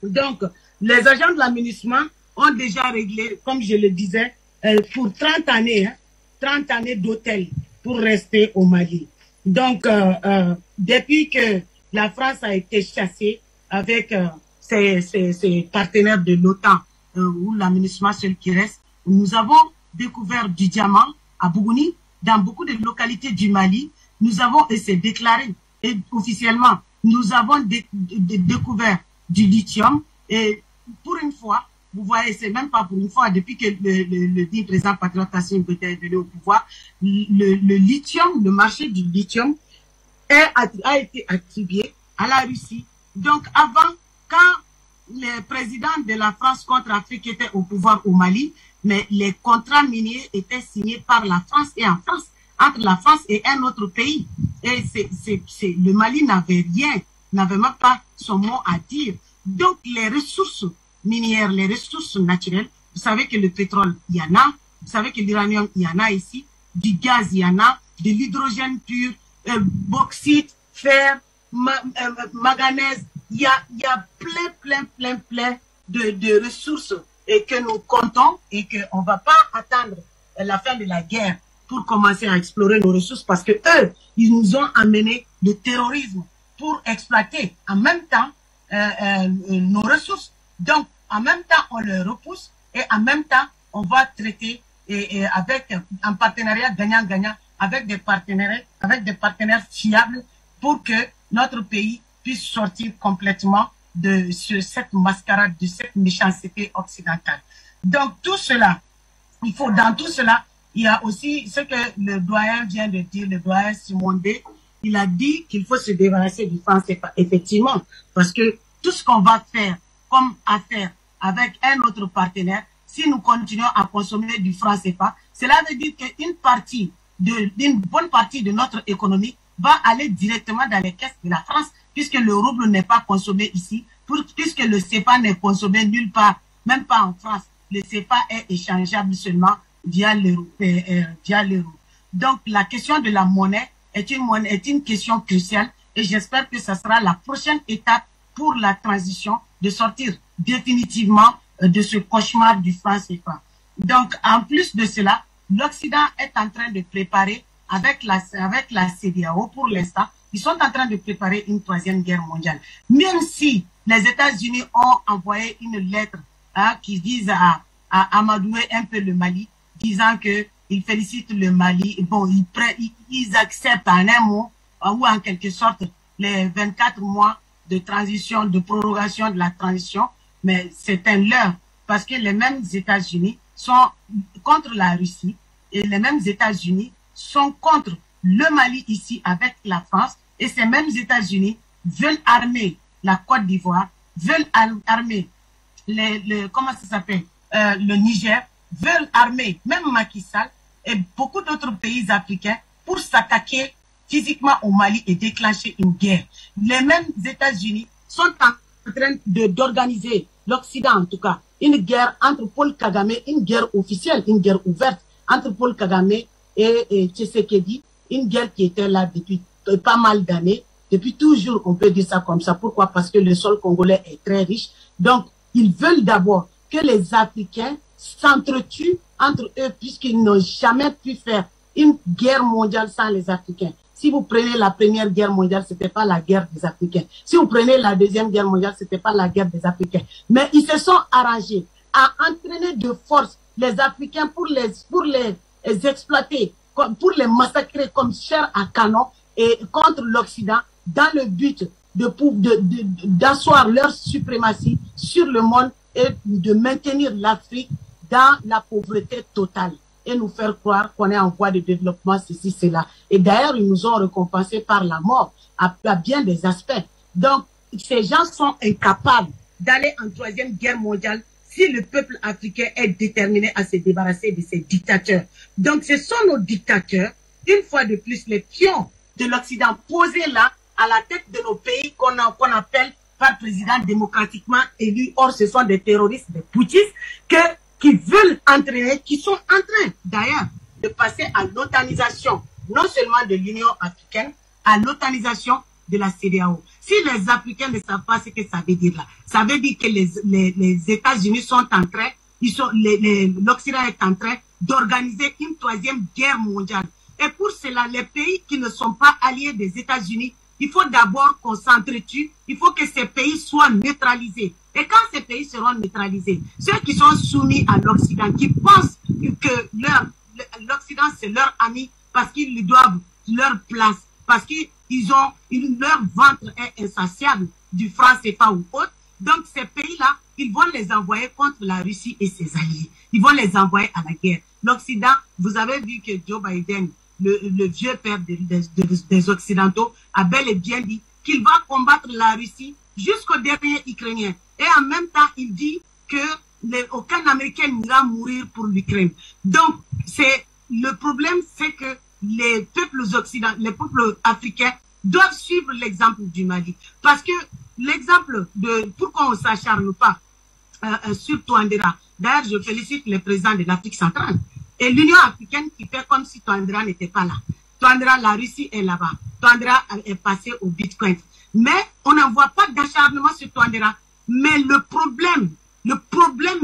Donc, les agents de la MINUSMA ont déjà réglé, comme je le disais, pour 30 années, 30 années d'hôtel pour rester au Mali. Donc, depuis que la France a été chassée avec ses partenaires de l'OTAN, ou la MINUSMA, seule qui reste, nous avons découvert du diamant à Bougouni, dans beaucoup de localités du Mali. Nous avons, et c'est déclaré et officiellement, nous avons découvert du lithium. Et pour une fois, vous voyez, c'est même pas pour une fois, depuis que le dit président Patriot Tassine est venu au pouvoir, le lithium, le marché du lithium a été attribué à la Russie. Donc avant, quand le président de la France contre l'Afrique était au pouvoir au Mali, mais les contrats miniers étaient signés par la France et en France, entre la France et un autre pays. Et le Mali n'avait rien, n'avait même pas son mot à dire. Donc les ressources minières, les ressources naturelles, vous savez que le pétrole, il y en a, vous savez que l'uranium, il y en a ici, du gaz, il y en a, de l'hydrogène pur, bauxite, fer, manganèse, il y a plein de ressources et que nous comptons et qu'on ne va pas attendre la fin de la guerre pour commencer à explorer nos ressources parce que eux, ils nous ont amené le terrorisme pour exploiter en même temps nos ressources. Donc, en même temps, on les repousse et en même temps, on va traiter avec un partenariat gagnant-gagnant avec des partenaires fiables pour que notre pays puisse sortir complètement sur cette mascarade, de cette méchanceté occidentale. Donc tout cela, dans tout cela, il y a aussi ce que le doyen vient de dire, le doyen Simondé, il a dit qu'il faut se débarrasser du franc CFA, effectivement, parce que tout ce qu'on va faire comme affaire avec un autre partenaire, si nous continuons à consommer du franc CFA, cela veut dire qu'une bonne partie de notre économie va aller directement dans les caisses de la France, puisque le rouble n'est pas consommé ici, puisque le CFA n'est consommé nulle part, même pas en France. Le CFA est échangeable seulement via l'euro. Donc la question de la monnaie est une question cruciale et j'espère que ce sera la prochaine étape pour la transition, de sortir définitivement de ce cauchemar du franc CFA. Donc en plus de cela, l'Occident est en train de préparer avec la CEDEAO pour l'instant, ils sont en train de préparer une troisième guerre mondiale. Même si les États-Unis ont envoyé une lettre qui vise à amadouer un peu le Mali, disant qu'ils félicitent le Mali, bon, ils acceptent en un mot, ou en quelque sorte, les 24 mois de transition, de prorogation de la transition, mais c'est un leurre, parce que les mêmes États-Unis sont contre la Russie, et les mêmes États-Unis sont contre le Mali ici avec la France, et ces mêmes États-Unis veulent armer la Côte d'Ivoire, veulent armer comment ça s'appelle, le Niger, veulent armer même Macky Sall et beaucoup d'autres pays africains pour s'attaquer physiquement au Mali et déclencher une guerre. Les mêmes États-Unis sont en train d'organiser, l'Occident en tout cas, une guerre entre Paul Kagame, une guerre officielle, une guerre ouverte entre Paul Kagame et Tshisekedi, une guerre qui était là depuis pas mal d'années, depuis toujours, on peut dire ça comme ça. Pourquoi? Parce que le sol congolais est très riche. Donc, ils veulent d'abord que les Africains s'entretuent entre eux, puisqu'ils n'ont jamais pu faire une guerre mondiale sans les Africains. Si vous prenez la première guerre mondiale, c'était pas la guerre des Africains. Si vous prenez la deuxième guerre mondiale, c'était pas la guerre des Africains. Mais ils se sont arrangés à entraîner de force les Africains pour les exploiter, pour les massacrer comme chair à canon et contre l'Occident, dans le but d'asseoir leur suprématie sur le monde et de maintenir l'Afrique dans la pauvreté totale et nous faire croire qu'on est en voie de développement, ceci, cela. Et d'ailleurs, ils nous ont récompensé par la mort à bien des aspects. Donc, ces gens sont incapables d'aller en troisième guerre mondiale si le peuple africain est déterminé à se débarrasser de ces dictateurs. Donc, ce sont nos dictateurs, une fois de plus, les pions de l'Occident posés là, à la tête de nos pays qu'on appelle par président démocratiquement élu. Or, ce sont des terroristes, des putschistes qui veulent entraîner, qui sont en train d'ailleurs de passer à l'otanisation, non seulement de l'Union africaine, à l'otanisation de la CEDEAO. Si les Africains ne savent pas ce que ça veut dire là, ça veut dire que les États-Unis sont en train, l'Occident est en train d'organiser une troisième guerre mondiale. Et pour cela, les pays qui ne sont pas alliés des États-Unis, il faut d'abord qu'on s'entretue, il faut que ces pays soient neutralisés. Et quand ces pays seront neutralisés, ceux qui sont soumis à l'Occident, qui pensent que l'Occident c'est leur ami parce qu'ils lui doivent leur place, parce leur ventre est insatiable du franc CFA ou autre, donc ces pays-là, ils vont les envoyer contre la Russie et ses alliés. Ils vont les envoyer à la guerre. L'Occident, vous avez vu que Joe Biden, le vieux père des Occidentaux, a bel et bien dit qu'il va combattre la Russie jusqu'au dernier Ukrainien. Et en même temps, il dit que aucun Américain n'ira mourir pour l'Ukraine. Donc, le problème, c'est que les peuples occidentaux, les peuples africains doivent suivre l'exemple du Mali. Parce que l'exemple pourquoi on ne s'acharne pas sur Touadéra. D'ailleurs, je félicite le président de l'Afrique centrale et l'Union africaine qui fait comme si Touadéra n'était pas là. Touadéra, la Russie est là-bas. Touadéra est passé au Bitcoin. Mais on n'en voit pas d'acharnement sur Touadéra. Mais le problème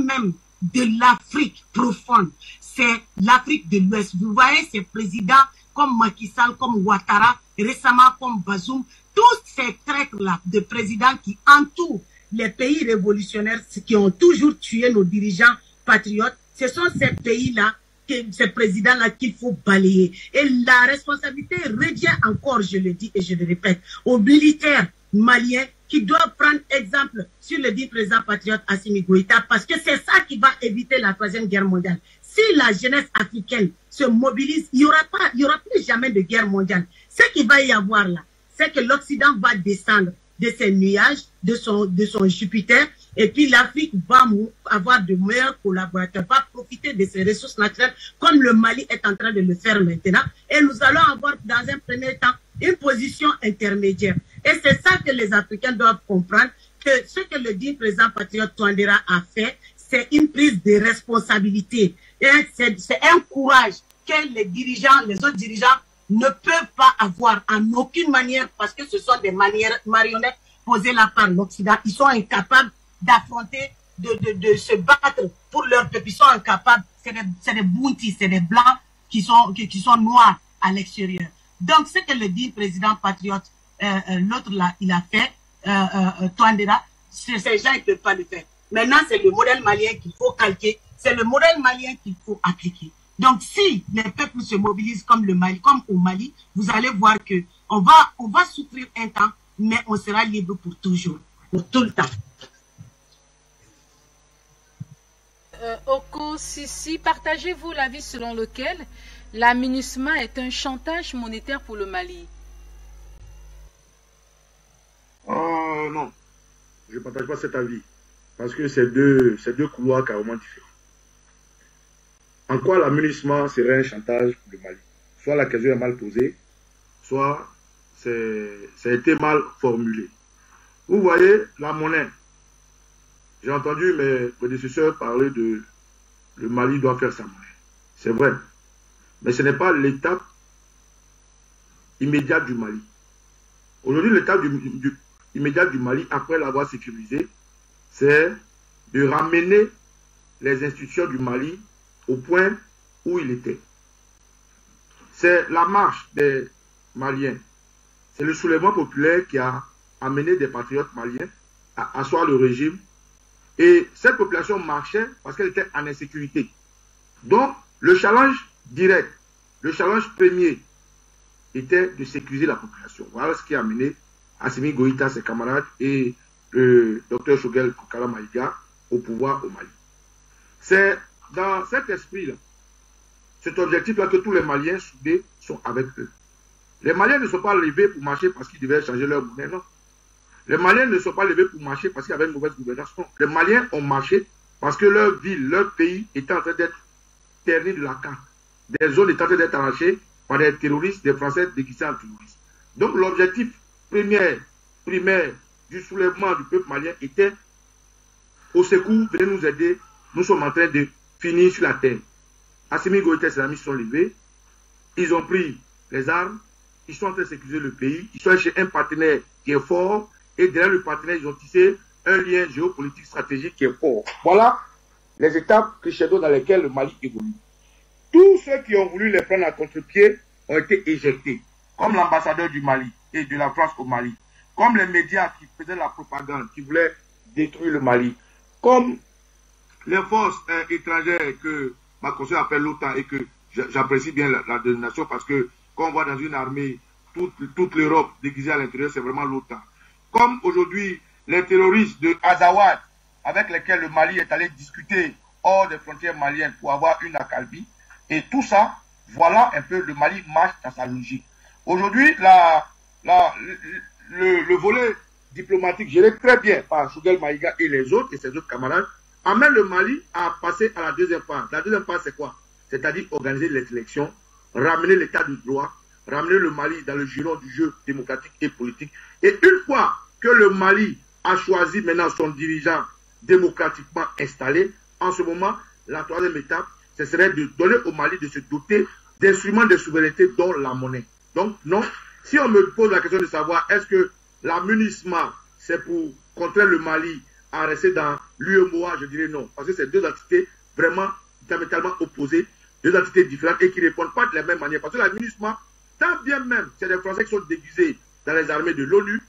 même de l'Afrique profonde, c'est l'Afrique de l'Ouest. Vous voyez ces présidents comme Macky Sall, comme Ouattara, récemment comme Bazoum, tous ces traîtres-là de présidents qui entourent les pays révolutionnaires, qui ont toujours tué nos dirigeants patriotes, ce sont ces pays-là, ces présidents-là qu'il faut balayer. Et la responsabilité revient encore, je le dis et je le répète, aux militaires maliens qui doivent prendre exemple sur le dit président patriote Assimi Goïta, parce que c'est ça qui va éviter la 3e guerre mondiale. Si la jeunesse africaine se mobilise, il y aura plus jamais de guerre mondiale. Ce qu'il va y avoir là, c'est que l'Occident va descendre de ses nuages, de son Jupiter, et puis l'Afrique va avoir de meilleurs collaborateurs, va profiter de ses ressources naturelles, comme le Mali est en train de le faire maintenant. Et nous allons avoir dans un premier temps une position intermédiaire. Et c'est ça que les Africains doivent comprendre, que ce que le dit président patriote Touadéra a fait, c'est une prise de responsabilité. Et c'est un courage que les dirigeants, les autres dirigeants, ne peuvent pas avoir en aucune manière, parce que ce sont des marionnettes posées là par l'Occident. Ils sont incapables d'affronter, de se battre pour leur peuple. Ils sont incapables. C'est des bounties, c'est des blancs qui sont noirs à l'extérieur. Donc, ce que le dit président patriote, l'autre là, il a fait, Touadéra, ces gens ne peuvent pas le faire. Maintenant, c'est le modèle malien qu'il faut calquer, c'est le modèle malien qu'il faut appliquer. Donc, si les peuples se mobilisent comme le Mali, comme au Mali, vous allez voir que on va souffrir un temps, mais on sera libre pour toujours, pour tout le temps. Oko Sissi, partagez-vous l'avis selon lequel la MINUSMA est un chantage monétaire pour le Mali? Non, je ne partage pas cet avis, parce que c'est deux couloirs carrément différents. En quoi la MINUSMA serait un chantage pour le Mali? Soit la question est mal posée, soit ça a été mal formulé. Vous voyez, la monnaie, j'ai entendu mes prédécesseurs parler de le Mali doit faire sa monnaie. C'est vrai, mais ce n'est pas l'étape immédiate du Mali. Aujourd'hui, l'étape immédiate du Mali, après l'avoir sécurisé, c'est de ramener les institutions du Mali au point où il était. C'est la marche des Maliens. C'est le soulèvement populaire qui a amené des patriotes maliens à asseoir le régime. Et cette population marchait parce qu'elle était en insécurité. Donc, le challenge direct, le challenge premier était de sécuriser la population. Voilà ce qui a amené Assimi Goïta, ses camarades, et le docteur Choguel Kokala Maïga au pouvoir au Mali. C'est dans cet esprit-là, cet objectif-là, que tous les Maliens soudés sont avec eux. Les Maliens ne sont pas levés pour marcher parce qu'ils devaient changer leur monnaie, non. Les Maliens ne sont pas levés pour marcher parce qu'il y avait une mauvaise gouvernance, non. Les Maliens ont marché parce que leur ville, leur pays était en train d'être terni de la carte. Des zones étaient en train d'être arrachées par des terroristes, des Français déguisés en terroristes. Donc l'objectif primaire du soulèvement du peuple malien était au secours, venez nous aider, nous sommes en train de finir sur la terre. Assimi Goïta et ses amis sont levés, ils ont pris les armes, ils sont en train de sécuriser le pays, ils sont chez un partenaire qui est fort, et derrière le partenaire, ils ont tissé un lien géopolitique stratégique qui est fort. Voilà les étapes crescendo dans lesquelles le Mali évolue. Tous ceux qui ont voulu les prendre à contre-pied ont été éjectés, comme l'ambassadeur du Mali et de la France au Mali, comme les médias qui faisaient la propagande, qui voulaient détruire le Mali, comme les forces étrangères que ma conseillère appelle l'OTAN et que j'apprécie bien la dénomination parce que quand on voit dans une armée toute l'Europe déguisée à l'intérieur, c'est vraiment l'OTAN. Comme aujourd'hui les terroristes de Azawad avec lesquels le Mali est allé discuter hors des frontières maliennes pour avoir une accalmie. Et tout ça, voilà un peu le Mali marche dans sa logique. Aujourd'hui, le volet diplomatique géré très bien par Choguel Maïga et les autres et ses autres camarades amène le Mali à passer à la deuxième phase. La deuxième phase, c'est quoi? C'est-à-dire organiser les élections, ramener l'état du droit, ramener le Mali dans le giron du jeu démocratique et politique. Et une fois que le Mali a choisi maintenant son dirigeant démocratiquement installé, en ce moment, la troisième étape, ce serait de donner au Mali de se doter d'instruments de souveraineté dont la monnaie. Donc, non, si on me pose la question de savoir est-ce que la MINUSMA, c'est pour contrer le Mali à rester dans l'UEMOA, je dirais non. Parce que c'est deux entités vraiment diamétralement opposées, deux entités différentes et qui ne répondent pas de la même manière. Parce que la MINUSMA, tant bien même, c'est des Français qui sont déguisés dans les armées de l'ONU,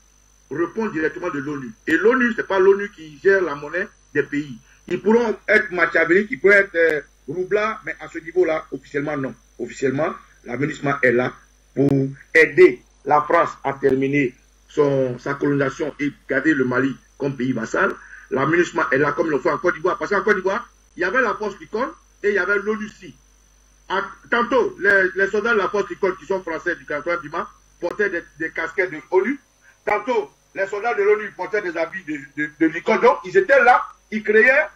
répondent directement de l'ONU. Et l'ONU, ce n'est pas l'ONU qui gère la monnaie des pays. Ils pourront être machiavéliques, ils pourraient être roublards, mais à ce niveau-là, officiellement, non. Officiellement, la MINUSMA est là pour aider la France à terminer sa colonisation et garder le Mali comme pays vassal. La MINUSMA est là comme ils l'ont fait en Côte d'Ivoire. Parce qu'en Côte d'Ivoire, il y avait la force Licol et il y avait l'ONUCI. Tantôt, les soldats de la force Licol qui sont français du 43 Dima portaient des casquettes de ONU. Tantôt, les soldats de l'ONU portaient des habits de Licol. Donc, ils étaient là, ils créaient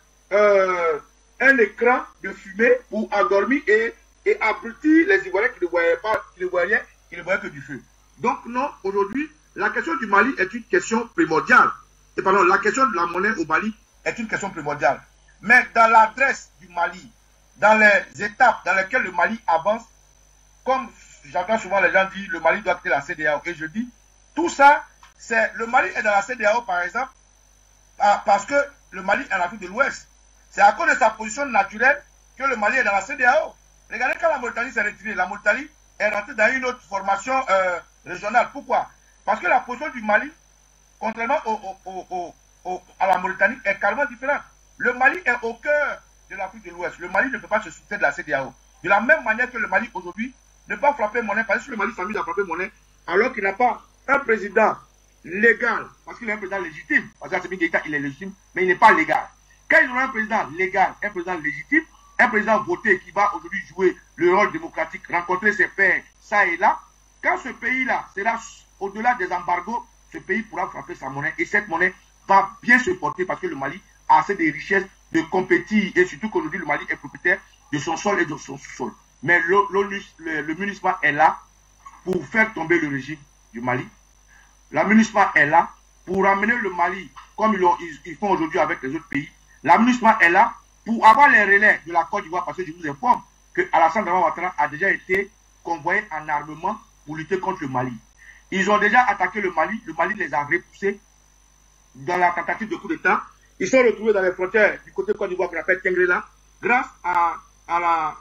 un écran de fumée pour endormir et abrutir les Ivoiriens qui ne voyaient pas, qui ne voyaient que du feu. Donc, non, aujourd'hui, la question du Mali est une question primordiale. Et pardon, la question de la monnaie au Mali est une question primordiale. Mais dans l'adresse du Mali, dans les étapes dans lesquelles le Mali avance, comme j'entends souvent les gens dire, le Mali doit quitter la CEDEAO. Et je dis, tout ça, c'est le Mali est dans la CEDEAO, par exemple, parce que le Mali est en Afrique de l'Ouest. C'est à cause de sa position naturelle que le Mali est dans la CEDEAO. Regardez quand la Mauritanie s'est retirée, la Mauritanie est rentrée dans une autre formation régionale. Pourquoi? Parce que la position du Mali, contrairement à la Mauritanie, est carrément différente. Le Mali est au cœur de l'Afrique de l'Ouest. Le Mali ne peut pas se soustraire de la CEDEAO. De la même manière que le Mali aujourd'hui ne peut pas frapper monnaie, parce que le Mali s'amuse à frapper monnaie, alors qu'il n'a pas un président légal, parce qu'il est un président légitime. Parce que Assimi Goïta, il est légitime, mais il n'est pas légal. Quand ils auront un président légal, un président légitime, un président voté qui va aujourd'hui jouer le rôle démocratique, rencontrer ses pairs, ça et là, quand ce pays-là sera au-delà des embargos, ce pays pourra frapper sa monnaie et cette monnaie va bien se porter parce que le Mali a assez de richesses de compétir et surtout qu'aujourd'hui le Mali est propriétaire de son sol et de son sous-sol. Mais le MINUSMA est là pour faire tomber le régime du Mali. La MINUSMA est là pour amener le Mali comme ils font aujourd'hui avec les autres pays. La MINUSMA est là pour avoir les relais de la Côte d'Ivoire parce que je vous informe que Alassane Dramane Ouattara a déjà été convoyé en armement pour lutter contre le Mali. Ils ont déjà attaqué le Mali les a repoussés dans la tentative de coup d'État. Ils sont retrouvés dans les frontières du côté Côte d'Ivoire qu'on appelle Tengrela, grâce à la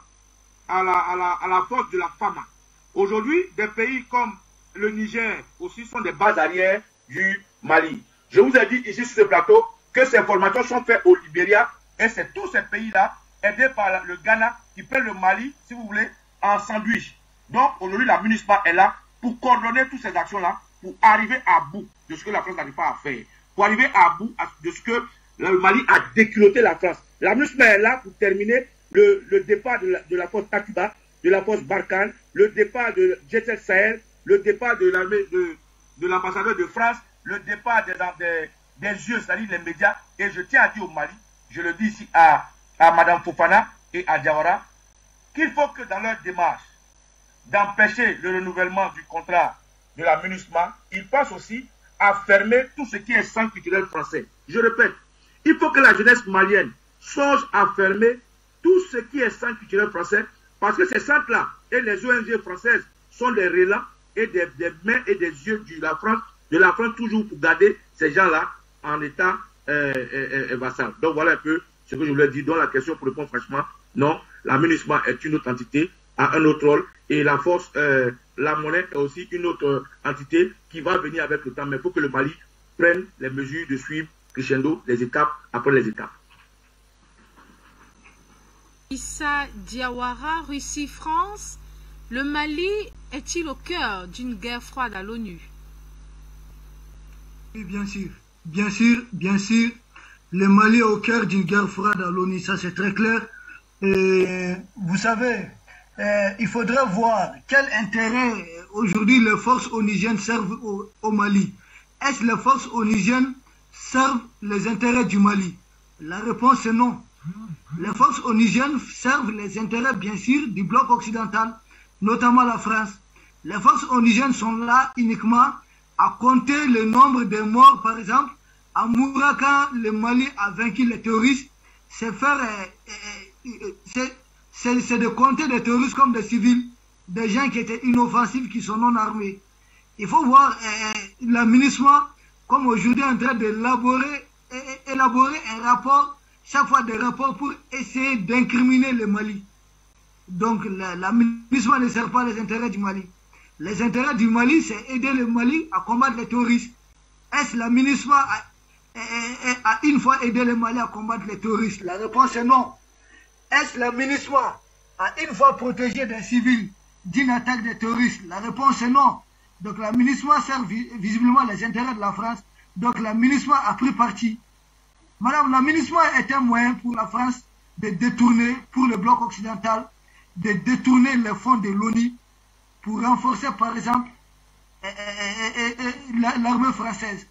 force de la FAMA. Aujourd'hui, des pays comme le Niger aussi sont des bases arrières du Mali. Je vous ai dit ici sur ce plateau que ces formations sont faites au Libéria et c'est tous ces pays-là, aidés par le Ghana, qui prennent le Mali, si vous voulez, en sandwich. Donc aujourd'hui, la MINUSMA est là pour coordonner toutes ces actions-là, pour arriver à bout de ce que la France n'arrive pas à faire, pour arriver à bout de ce que le Mali a déculotté la France. La MINUSMA est là pour terminer le départ de la force Takuba, de la force Barkhane, le départ de Jet Sahel, le départ de l'armée de l'ambassadeur de France, le départ des yeux, c'est-à-dire les médias. Et je tiens à dire au Mali, je le dis ici à Mme Fofana et à Diawara, qu'il faut que dans leur démarche d'empêcher le renouvellement du contrat de la MINUSMA, ils pensent aussi à fermer tout ce qui est centre culturel français. Je répète, il faut que la jeunesse malienne songe à fermer tout ce qui est centre culturel français, parce que ces centres-là et les ONG françaises sont des relais et des mains et des yeux de la France toujours pour garder ces gens-là en état vassal. Donc voilà un peu ce que je voulais dire. Dans la question pour répondre franchement, non, la MINUSMA est une autre entité, a un autre rôle, et la force, la monnaie est aussi une autre entité qui va venir avec le temps. Mais il faut que le Mali prenne les mesures de suivre crescendo, les étapes après les étapes. Issa Diawara, Russie-France, le Mali est-il au cœur d'une guerre froide à l'ONU? Oui, bien sûr. Bien sûr, bien sûr. Le Mali est au cœur d'une guerre froide à l'ONU, ça c'est très clair. Et vous savez, il faudrait voir quel intérêt aujourd'hui les forces onusiennes servent au Mali. Est-ce que les forces onusiennes servent les intérêts du Mali? La réponse est non. Les forces onusiennes servent les intérêts, bien sûr, du bloc occidental, notamment la France. Les forces onusiennes sont là uniquement à compter le nombre de morts, par exemple. À Moura, quand le Mali a vaincu les terroristes, c'est de compter des terroristes comme des civils, des gens qui étaient inoffensifs, qui sont non armés. Il faut voir la MINUSMA comme aujourd'hui en train d'élaborer un rapport, chaque fois des rapports pour essayer d'incriminer le Mali. Donc la MINUSMA ne sert pas les intérêts du Mali. Les intérêts du Mali, c'est aider le Mali à combattre les terroristes. Est-ce la MINUSMA a une fois aidé le Mali à combattre les terroristes? La réponse est non. Est-ce la MINUSMA a une fois protégé des civils d'une attaque des terroristes? La réponse est non. Donc la MINUSMA sert visiblement les intérêts de la France. Donc la MINUSMA a pris parti. Madame, la MINUSMA est un moyen pour la France de détourner, pour le bloc occidental, de détourner les fonds de l'ONU pour renforcer par exemple l'armée française.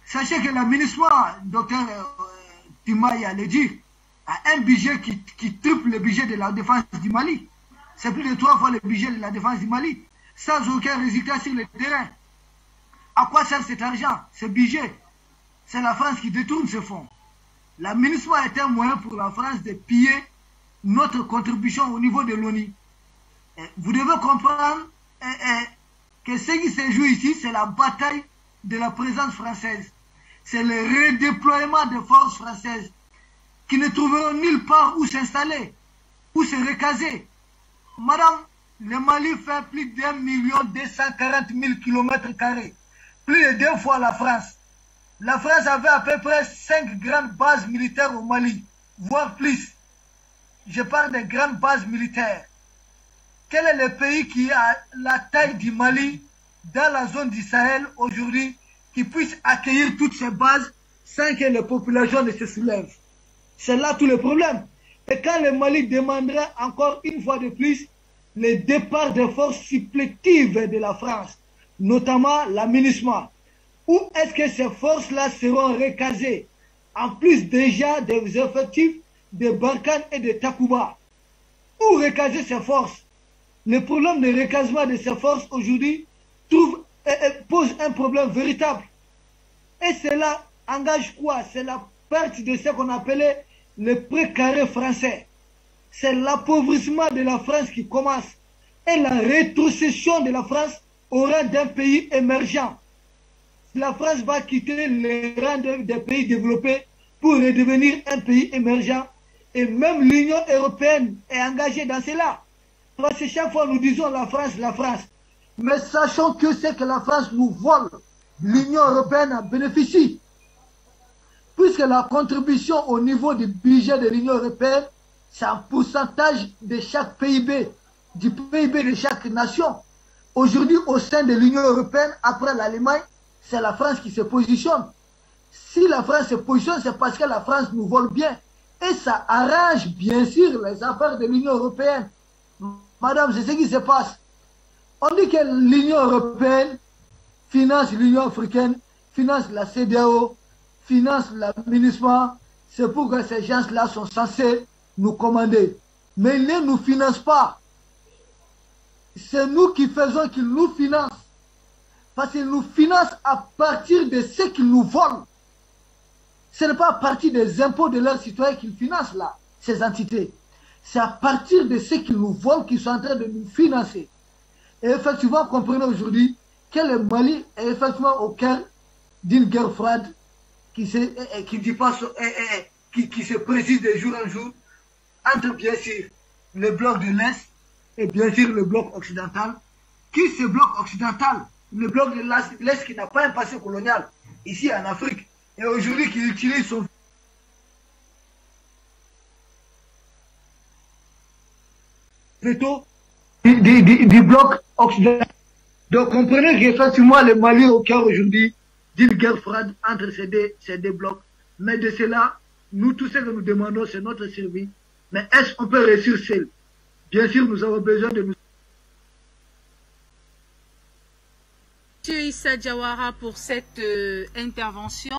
Sachez que la MINUSMA, docteur Timaï l'a dit, a un budget qui triple le budget de la défense du Mali. C'est plus de 3 fois le budget de la défense du Mali, sans aucun résultat sur le terrain. À quoi sert cet argent, ce budget? C'est la France qui détourne ce fonds. La MINUSMA est un moyen pour la France de piller notre contribution au niveau de l'ONU. Vous devez comprendre que ce qui se joue ici, c'est la bataille de la présence française. C'est le redéploiement des forces françaises qui ne trouveront nulle part où s'installer, où se recaser. Madame, le Mali fait plus d'1 240 000 km², plus de 2 fois la France. La France avait à peu près 5 grandes bases militaires au Mali, voire plus. Je parle des grandes bases militaires. Quel est le pays qui a la taille du Mali dans la zone du Sahel aujourd'hui, qui puisse accueillir toutes ces bases sans que les populations ne se soulèvent? C'est là tout le problème. Et quand le Mali demanderait encore une fois de plus le départ des forces supplétives de la France, notamment la MINUSMA, où est-ce que ces forces-là seront recasées, en plus déjà des effectifs de Barkhane et de Takuba? Où recaser ces forces? Le problème de recasement de ces forces aujourd'hui pose un problème véritable. Et cela engage quoi? C'est la perte de ce qu'on appelait le précaré français. C'est l'appauvrissement de la France qui commence. Et la rétrocession de la France au rang d'un pays émergent. La France va quitter les rangs des pays développés pour redevenir un pays émergent. Et même l'Union européenne est engagée dans cela. Parce que chaque fois nous disons la France. Mais sachons que c'est que la France nous vole. L'Union européenne en bénéficie. Puisque la contribution au niveau du budget de l'Union européenne, c'est un pourcentage de chaque PIB, du PIB de chaque nation. Aujourd'hui, au sein de l'Union européenne, après l'Allemagne, c'est la France qui se positionne. Si la France se positionne, c'est parce que la France nous vole bien. Et ça arrange bien sûr les affaires de l'Union européenne. Madame, c'est ce qui se passe. On dit que l'Union européenne finance l'Union africaine, finance la CEDEAO, finance la MINUSMA. C'est pourquoi ces gens-là sont censés nous commander. Mais ils ne nous financent pas. C'est nous qui faisons qu'ils nous financent. Parce qu'ils nous financent à partir de ce qu'ils nous volent. Ce n'est pas à partir des impôts de leurs citoyens qu'ils financent là, ces entités. C'est à partir de ce qu'ils nous volent qu'ils sont en train de nous financer. Et effectivement, comprenez aujourd'hui que le Mali est effectivement au cœur d'une guerre froide qui se précise de jour en jour entre bien sûr le bloc de l'Est et bien sûr le bloc occidental. Qui ce bloc occidental? Le bloc de l'Est qui n'a pas un passé colonial ici en Afrique et aujourd'hui qui utilise son veto du bloc occidental. Donc comprenez qu'effectivement le Mali est au cœur aujourd'hui d'une guerre froide entre ces deux blocs. Mais de cela, nous tout ce que nous demandons, c'est notre survie. Mais est-ce qu'on peut réussir seul? Bien sûr, nous avons besoin de nous. Monsieur Issa Diawara pour cette intervention.